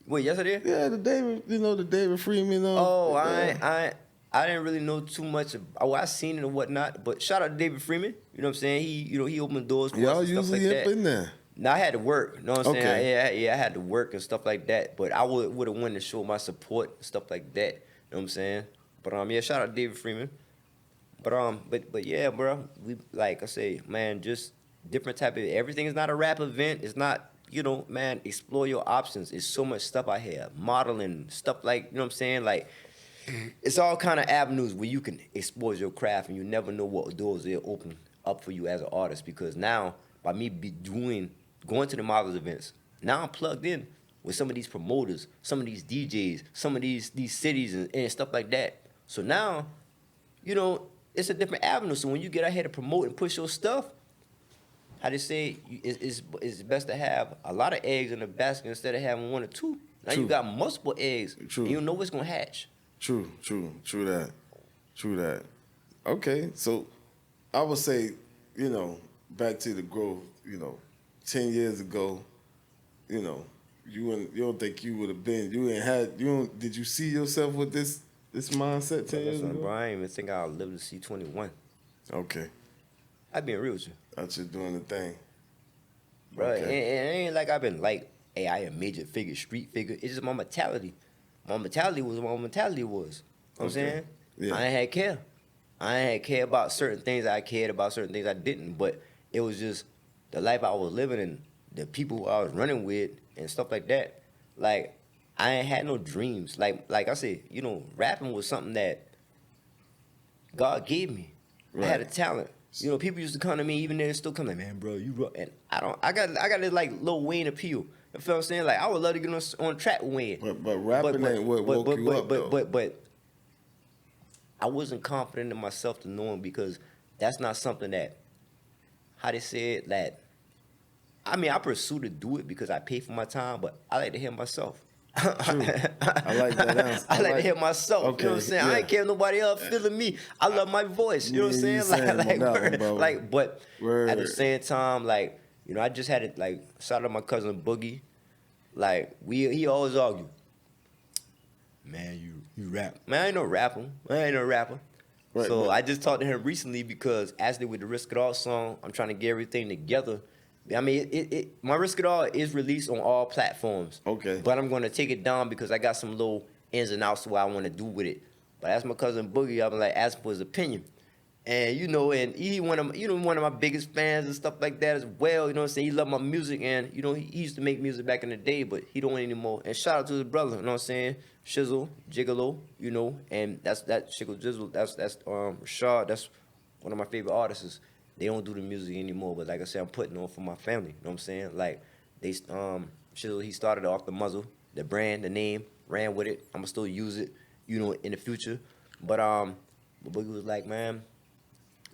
Wait, yesterday? Yeah, the David Freeman. Oh, yeah. I didn't really know too much. I seen it and whatnot, but shout out to David Freeman. You know what I'm saying? He opened doors for Y'all us and stuff usually like up that. in there. No, I had to work. You know what I'm saying? Okay. I had to work and stuff like that. But I would have wanted to show my support and stuff like that. You know what I'm saying? But yeah, shout out to David Freeman. But yeah, bro, we, like I say, man, just different type of, everything is not a rap event. It's not, man, explore your options. It's so much stuff out here. Modeling, stuff like, you know what I'm saying? Like, it's all kind of avenues where you can explore your craft and you never know what doors they'll open up for you as an artist. Because now, by me going to the models events, now I'm plugged in with some of these promoters, some of these DJs, some of these cities and stuff like that. So now, it's a different avenue. So when you get out here to promote and push your stuff, how they say, it's best to have a lot of eggs in a basket instead of having one or two. Now True. you got multiple eggs. True. And you know what's going to hatch. True that. Okay, so I would say, back to the growth, 10 years ago, you know, you don't think you would have been, you ain't had, you don't, did you see yourself with this mindset 10 But years listen, ago? bro, I ain't even think I'll live to see 21. Okay, I been real with you, that's just doing the thing. bro. And Okay, it ain't like I've been like, hey, I am major figure, street figure. It's just my mentality. My mentality was what my mentality was. You know what I'm okay, saying? yeah, I ain't had care. I ain't had care about certain things. I cared about certain things I didn't. But it was just the life I was living and the people I was running with and stuff like that. Like I ain't had no dreams. Like I said, rapping was something that God gave me. I had a right. talent. People used to come to me, even then still come like, man, bro, you rock. And I got this like Lil Wayne appeal. You feel what I'm saying? Like I would love to get on track with Wayne. But rapping ain't what woke you up though. But I wasn't confident in myself to know him because that's not something that, how they said that. I mean, I pursue to do it because I pay for my time, but I like to hear myself. True, I like that answer. I like to hear myself. You know what I'm Okay, saying? I yeah. ain't care if nobody else feeling me. I love my voice. You know what I'm Yeah, you saying? saying Like, that one, word. bro. Like, but at the Word. same time, like, I just had it. Like, shout out my cousin Boogie. Like, he always argue. Man, you rap. Man, I ain't no rapper. Right, So but I just talked to him recently because actually with the Risk It All song, I'm trying to get everything together. I mean, my Risk It All is released on all platforms. Okay. But I'm going to take it down because I got some little ins and outs to what I want to do with it. But that's my cousin Boogie. I'm like asking for his opinion. And and he one of my biggest fans and stuff like that as well. You know what I'm saying? He loved my music and he used to make music back in the day, but he don't anymore. And shout out to his brother, you know what I'm saying? Shizzle, Gigolo, and that's Shizzle Jizzle, that's Rashad, that's one of my favorite artists. They don't do the music anymore, but like I said, I'm putting on for my family, you know what I'm saying? Like Shizzle, he started off the muzzle, the brand, the name, ran with it. I'ma still use it, in the future. But Boogie was like, man,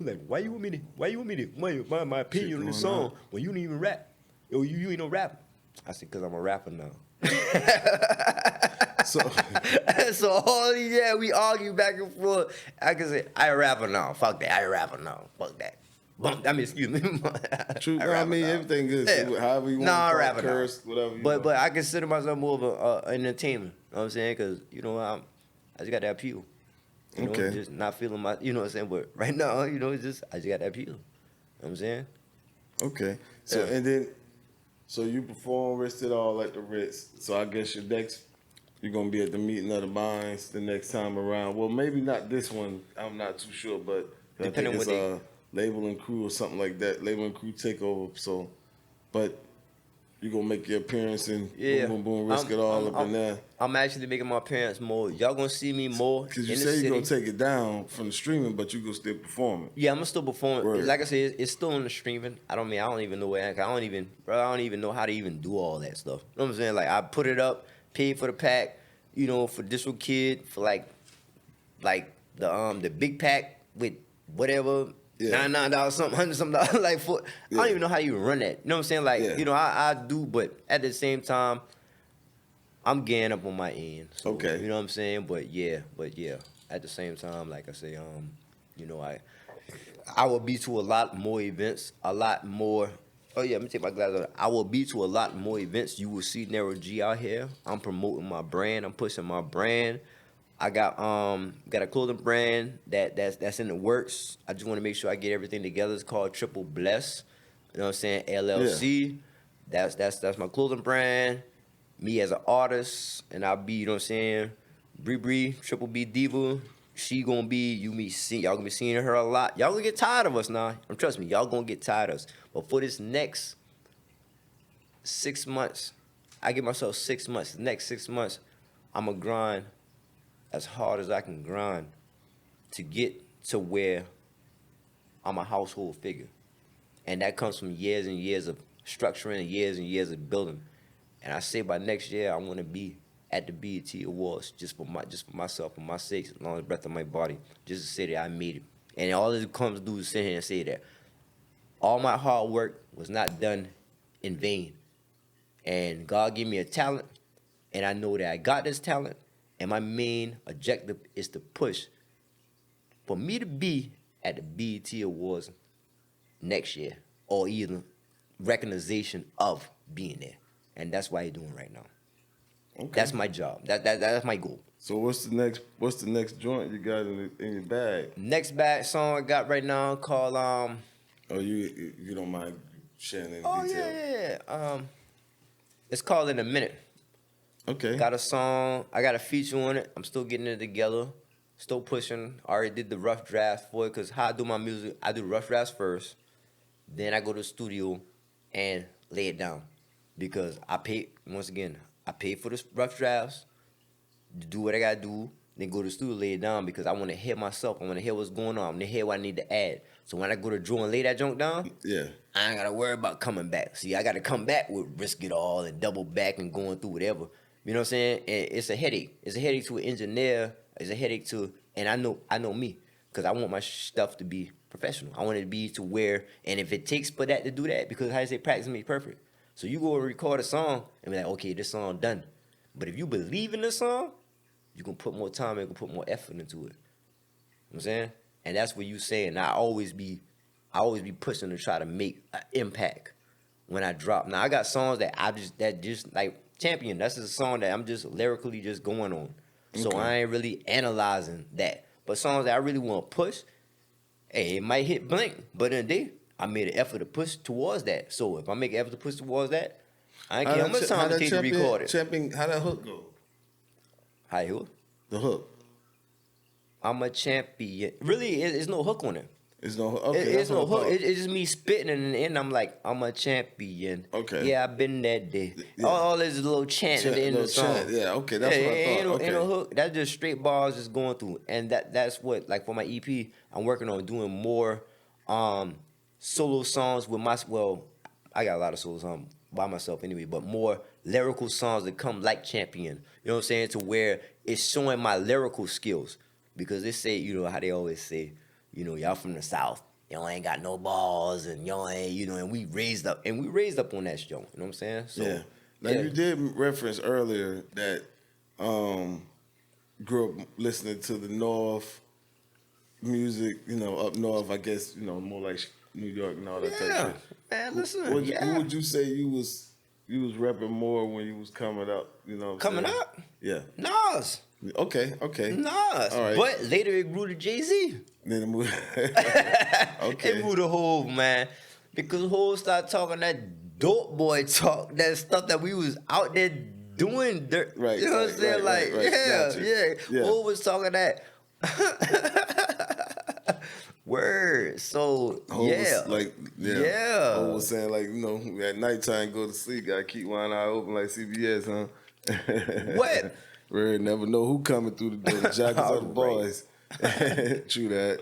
like, why you want me to my opinion on this going song on. when you don't even rap? Yo, you ain't no rapper. I said, cause I'm a rapper now. So So we argue back and forth. I can say, I a rapper now. Fuck that. I a rapper now. Fuck that. Excuse me. true. I No, I rapper mean now. everything good. Yeah. So however you want Nah, I to talk, rapper now. curse, whatever. But I consider myself more of a entertainer. You know what I'm saying? Cause I just got that appeal. Okay. Just not feeling my, you know what I'm saying? But right now, it's just, I just got that appeal. You know what I'm saying? Okay. So Yeah. and then so you perform Risk It All at the Ritz. So I guess you're gonna be at the meeting of the minds the next time around. Well, maybe not this one. I'm not too sure, but I think Depending on it's what they, Label and Crew or something like that. Label and Crew takeover. So, but you gonna make your appearance and yeah. boom, boom, boom, Risk It All up in there. I'm actually making my appearance more. Y'all gonna see me more Cause you in the say city. you're gonna take it down from the streaming, but you gonna still perform it. Yeah, I'm gonna still perform. Word. Like I said, it's still on the streaming. I don't even know where. I don't even know how to even do all that stuff. You know what I'm saying? Like I put it up, paid for the pack, for Disco Kid for like the big pack with whatever. Yeah. $99, something, $100 like for. I don't even know how you run that. You know what I'm saying? Like Yeah. I do, but at the same time, I'm getting up on my end. So, Okay. You know what I'm saying? But yeah. At the same time, like I say, I will be to a lot more events, a lot more. Oh yeah, let me take my glasses off. I will be to a lot more events. You will see Nero G out here. I'm promoting my brand. I'm pushing my brand. I got a clothing brand that's in the works. I just want to make sure I get everything together. It's called Triple Bless. You know what I'm saying? LLC. That's my clothing brand. Me as an artist, and I'll be, you know what I'm saying? Bree, Triple B Diva. She gonna be, y'all gonna be seeing her a lot. Y'all gonna get tired of us now. Trust me, y'all gonna get tired of us. But for this next 6 months, I give myself 6 months. The next 6 months, I'ma grind as hard as I can grind to get to where I'm a household figure. And that comes from years and years of structuring and years of building. And I say by next year, I want to be at the BET Awards just for myself, for my sake, as long as the breath of my body, just to say that I made it. And all it comes to do is sit here and say that all my hard work was not done in vain. And God gave me a talent, and I know that I got this talent, and my main objective is to push for me to be at the BET Awards next year, or either recognition of being there, and that's what I'm doing right now. Okay. That's my job. That's my goal. So what's the next joint you got in your bag? Next bag song I got right now called Oh, you don't mind sharing any Oh detail? yeah. It's called In a Minute. Okay. Got a song. I got a feature on it. I'm still getting it together. Still pushing. I already did the rough draft for it because how I do my music, I do rough drafts first. Then I go to the studio and lay it down. Because I pay, once again, I pay for the rough drafts, to do what I gotta do, then go to the studio, lay it down because I wanna hear myself. I wanna hear what's going on. I wanna hear what I need to add. So when I go to draw and lay that junk down, Yeah. I ain't gotta worry about coming back. See, I gotta come back with risk it all and double back and going through whatever. You know what I'm saying? And it's a headache. It's a headache to an engineer. It's a headache to, and I know me, because I want my stuff to be professional. I want it to be to where, and if it takes for that to do that, because how you say practice makes perfect. So you go and record a song and be like, okay, this song done. But if you believe in the song, you can put more time and you can put more effort into it. You know what I'm saying? And that's what you saying. I always be pushing to try to make an impact when I drop. Now I got songs that just like Champion. That's just a song that I'm just lyrically just going on. So Okay. I ain't really analyzing that. But songs that I really want to push, hey, it might hit blank, but in the day, I made an effort to push towards that. So if I make an effort to push towards that, I ain't care how much time it takes to record it. Champion, how that hook go? How you? The hook. I'm a champion. Really, it's no hook on it. It's no hook. Okay, It's that's no what I hook. thought. It's just me spitting, and in the end, I'm like, I'm a champion. Okay. Yeah, I've been that day. Yeah. All this little chant at the end of the song. Chant, yeah, okay, that's what I Ain't thought. no Okay. hook. That's just straight bars just going through. And that's what, like for my EP, I'm working on doing more solo songs with I got a lot of solo songs by myself anyway, but more lyrical songs that come like Champion. You know what I'm saying? To where it's showing my lyrical skills. Because they say, you know, how they always say, you know, y'all from the South, y'all ain't got no balls, and y'all ain't, you know, and we raised up on that show. You know what I'm saying? So, Yeah. Now you did reference earlier that grew up listening to the North music, you know, up north, I guess, you know, more like New York and all that type of Yeah, shit. man, listen. Who Yeah. would you say you was repping more when you was coming up? You know, what I'm Coming saying? up? Yeah. Nas. Okay. Nas. All right. But later it grew to Jay-Z. Then it moved. Okay. It grew to Hove, man. Because Hove started talking that dope boy talk, that stuff that we was out there doing. Right, You know what I'm saying? right. Yeah, Gotcha. Yeah. Hove was talking that. Word. So, Ho yeah. was like, Yeah. Ho was saying like, you know, at nighttime go to sleep, gotta keep one eye open like CBS, huh? What? We never know who coming through the door, the jackets or the Right. boys. True that.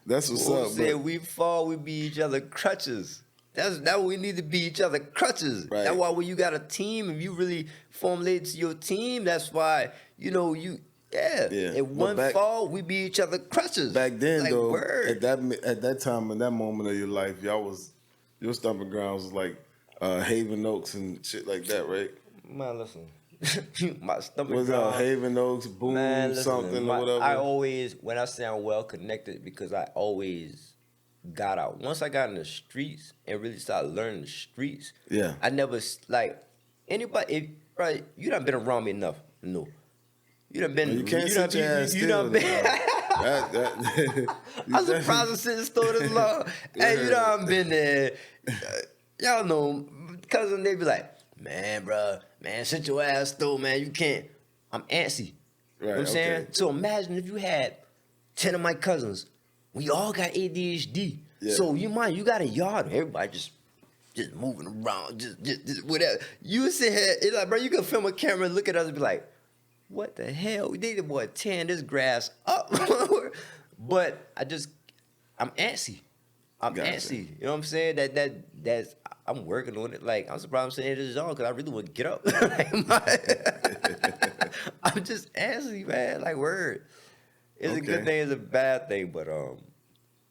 That's what's Hov up. said But we fall, we be each other crutches. That's what we need to be each other crutches. Right. That's why when you got a team, if you really formulate to your team, that's why, you know, Yeah. If But one fall, we be each other crutches. back then Like, though, word. at that time in that moment of your life, your stomping grounds was like Haven Oaks and shit like that, right? Man, listen. My stomach Was growl. Haven Oaks, Boom, Man, listen, something or whatever? I always, when I say I'm well connected, because I always got out. Once I got in the streets and really started learning the streets, Yeah. I never, like, anybody, right, you done been around me enough. No. You done been, You can't you done, sit your ass you still. done been, That I'm surprised I sit and store this long. Hey, you done been there. Y'all know, cousin, they be like, man, bruh, man, sit your ass though, man. You can't. I'm antsy. You know what I'm saying? okay. So imagine if you had 10 of my cousins. We all got ADHD. Yeah. So you got a yard. Everybody just moving around, just whatever. You sit here, it's like, bro, you can film a camera and look at us and be like, what the hell? We need the boy tearing this grass up. But I'm antsy. I'm Gotcha. antsy. You know what I'm saying? That's I'm working on it. Like, I'm surprised I'm saying this all because I really want to get up. I'm just antsy, man. Like, word. It's a good Okay. thing, it's a bad thing, but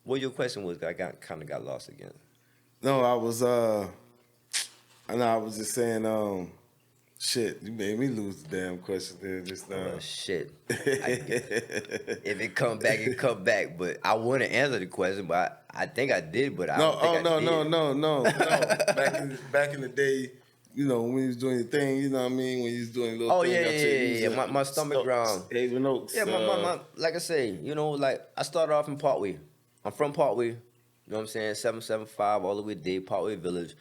what your question was, I kind of got lost again. No, I was just saying, Shit, you made me lose the damn question there just now. Well, shit. If it come back, it come back. But I want to answer the question, but I think I did, but I No, don't think oh I no, did. no. Back in the day, you know, when you was doing your thing, you know what I mean? When you was doing your little Oh thing, yeah, I yeah, tell you, yeah, was yeah. at My stomach ground. Haven Oaks. Yeah, my like I say, you know, like I started off in Parkway. I'm from Parkway. You know what I'm saying? 775 all the way to Dade, Parkway Village.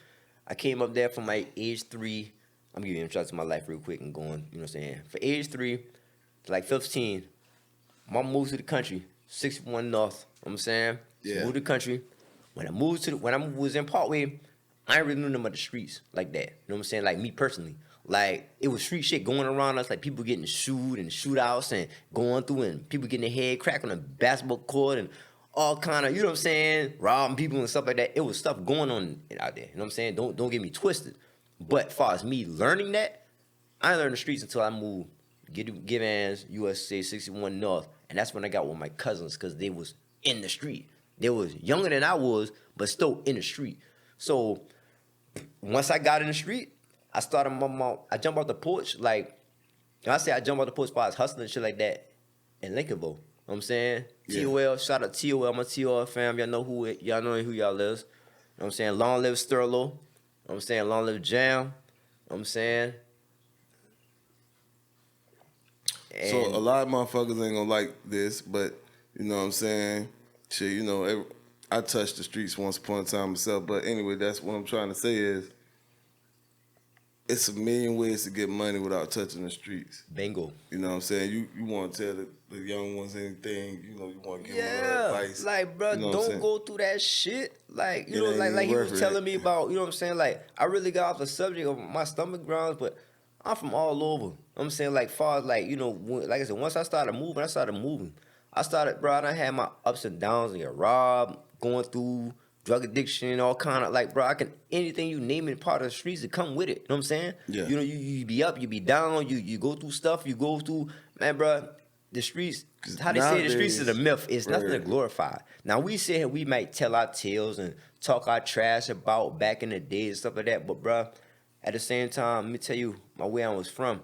I came up there from like age 3. I'm giving you a shot to my life real quick and going, you know what I'm saying? For age 3 to like 15, mom moved to the country, 61 North. You know what I'm saying? She Yeah. moved to the country. When I was in Parkway, I ain't really knew them of the streets like that. You know what I'm saying? Like me personally. Like it was street shit going around us, like people getting sued and shootouts and going through and people getting their head cracked on a basketball court and all kind of, you know what I'm saying, robbing people and stuff like that. It was stuff going on out there. You know what I'm saying? Don't get me twisted. But as far as me learning that, I didn't learn the streets until I moved Givens, USA 61 North. And that's when I got with my cousins because they was in the street. They was younger than I was, but still in the street. So once I got in the street, I started I jumped off the porch. Like, when I say I jumped off the porch while I was hustling and shit like that in Lincolnville. You know what I'm saying? Yeah. TOL, shout out TOL, my TOL fam. Y'all know who y'all is. You know what I'm saying? Long live Sterlo. You know what I'm saying? Long live Jam. You know what I'm saying? So And a lot of motherfuckers ain't gonna like this, but you know what I'm saying? Shit, you know, I touched the streets once upon a time myself. But anyway, that's what I'm trying to say is it's a million ways to get money without touching the streets. bingo. You know what I'm saying? You want to tell the young ones anything, you know, you want to give them Yeah, advice. like, bro, you know what I'm don't saying? go through that shit. Like, you It know, ain't like even he worth was it. telling me about, you know what I'm saying? Like, I really got off the subject of my stomach grounds, but I'm from all over. You know what I'm saying? Like, far as, like, you know, like I said, once I started moving, bro, I done had my ups and downs and get robbed, going through drug addiction, all kind of, like, bro, anything you name it, part of the streets to come with it. You know what I'm saying? Yeah. You know, you be up, you be down, you go through stuff, you go through, man, bro, the streets, how they say the streets is a myth. It's nothing to right. glorify. Now, we sit here, we might tell our tales and talk our trash about back in the day and stuff like that, but, bro, at the same time, let me tell you where I was from.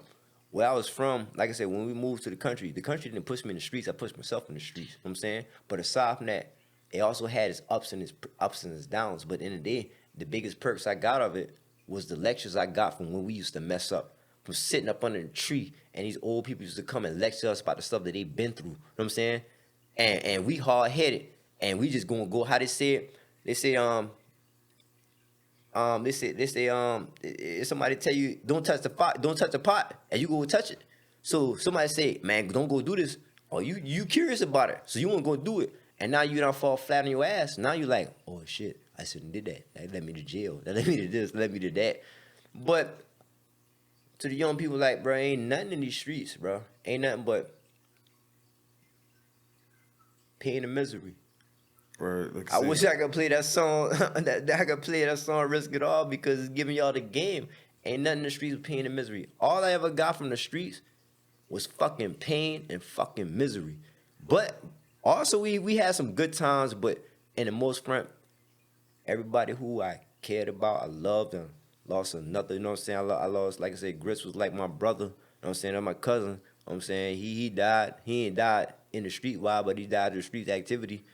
Where I was from, like I said, when we moved to the country didn't push me in the streets. I pushed myself in the streets. You know what I'm saying? But aside from that, it also had its ups and its downs. But in the day, the biggest perks I got of it was the lectures I got from when we used to mess up. From sitting up under the tree and these old people used to come and lecture us about the stuff that they've been through. You know what I'm saying? And we hard headed and we just gonna go how they say it. They say if somebody tell you don't touch the pot, and you go touch it. So somebody say, man, don't go do this. Or you curious about it, so you won't go do it. And now you don't fall flat on your ass. Now you like, oh shit, I shouldn't did that. That led me to jail. That led me to this. That led me to that. But to the young people, like, bro, ain't nothing in these streets, bro. Ain't nothing but pain and misery. Right, like I wish I could play that song. that I could play that song, Risk It All, because it's giving y'all the game. Ain't nothing in the streets but pain and misery. All I ever got from the streets was fucking pain and fucking misery. But also we had some good times, but in the most front, everybody who I cared about, I loved and lost another, you know what I'm saying? I lost, like I said, Grits was like my brother, you know what I'm saying? That's my cousin, you know what I'm saying? He died. He ain't died in the street wild, but he died in the street activity.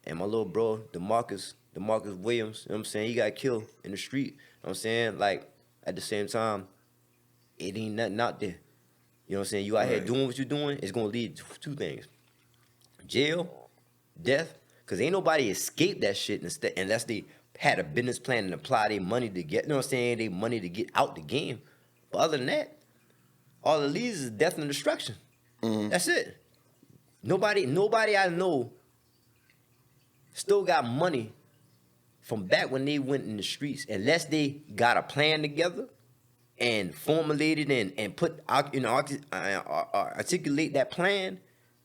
And my little bro, DeMarcus Williams, you know what I'm saying? He got killed in the street. You know what I'm saying? Like, at the same time, it ain't nothing out there. You know what I'm saying? You out here doing what you're doing, it's gonna lead to two things. Jail, death, because ain't nobody escaped that shit unless they had a business plan and apply their money to get, you know what I'm saying, their money to get out the game. But other than that, all it leads is death and destruction. That's it. Nobody I know still got money from back when they went in the streets, unless they got a plan together and formulated and put out, you know, articulate that plan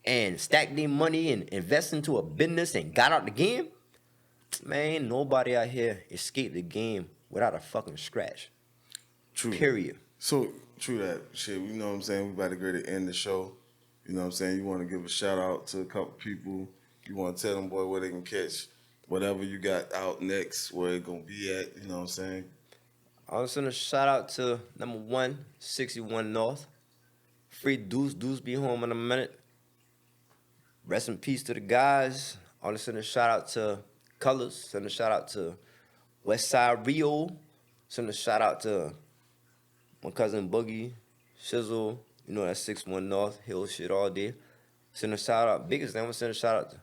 and stack their money and invest into a business and got out the game. Man, nobody out here escaped the game without a fucking scratch. True. Period. So, true that. Shit, you know what I'm saying? We about to go to end the show. You know what I'm saying? You want to give a shout out to a couple people. You want to tell them, boy, where they can catch whatever you got out next, where it going to be at. You know what I'm saying? I want to send a shout out to number 161 North. Free Deuce. Deuce be home in a minute. Rest in peace to the guys. I want to send a shout out to Colors. Send a shout out to Westside Rio. Send a shout out to my cousin Boogie, Shizzle. You know, that's 61 North. Hill shit all day. Send a shout out. Biggest thing, I'm going to send a shout out to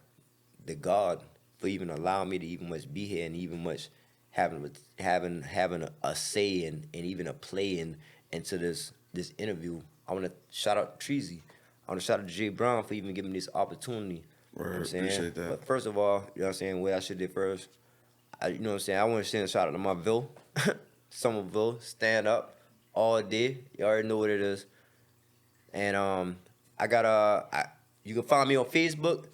the God for even allowing me to even much be here and even much having a say and even a play into this interview. I want to shout out Treasy. I want to shout out to Jay Brown for even giving me this opportunity. Word, You know what I'm saying? appreciate that. But first of all, you know what I'm saying, what I should do first, you know what I'm saying, I want to send a shout out to my Ville, Somerville, stand up all day. You already know what it is. And I got you can find me on Facebook,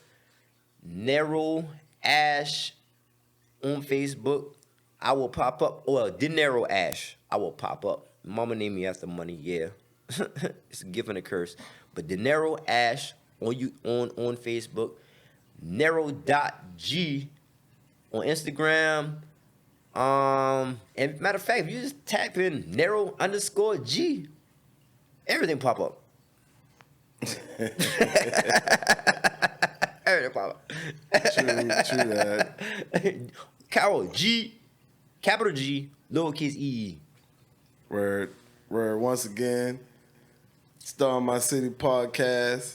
Nero Ash on Facebook. I will pop up. Well, Nero Ash. I will pop up. Mama named me after money. Yeah, it's a gift and a curse. But Nero Ash on Facebook. Nero.G on Instagram. And matter of fact, if you just type in Nero_G, everything pop up. Everything pop up. True that. Carol G, capital G, lowercase e. Where once again, Star My City podcast,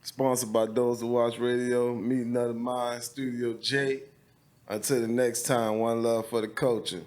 sponsored by Those Who Watch Radio, Meeting Other Minds, Studio J. Until the next time, one love for the culture.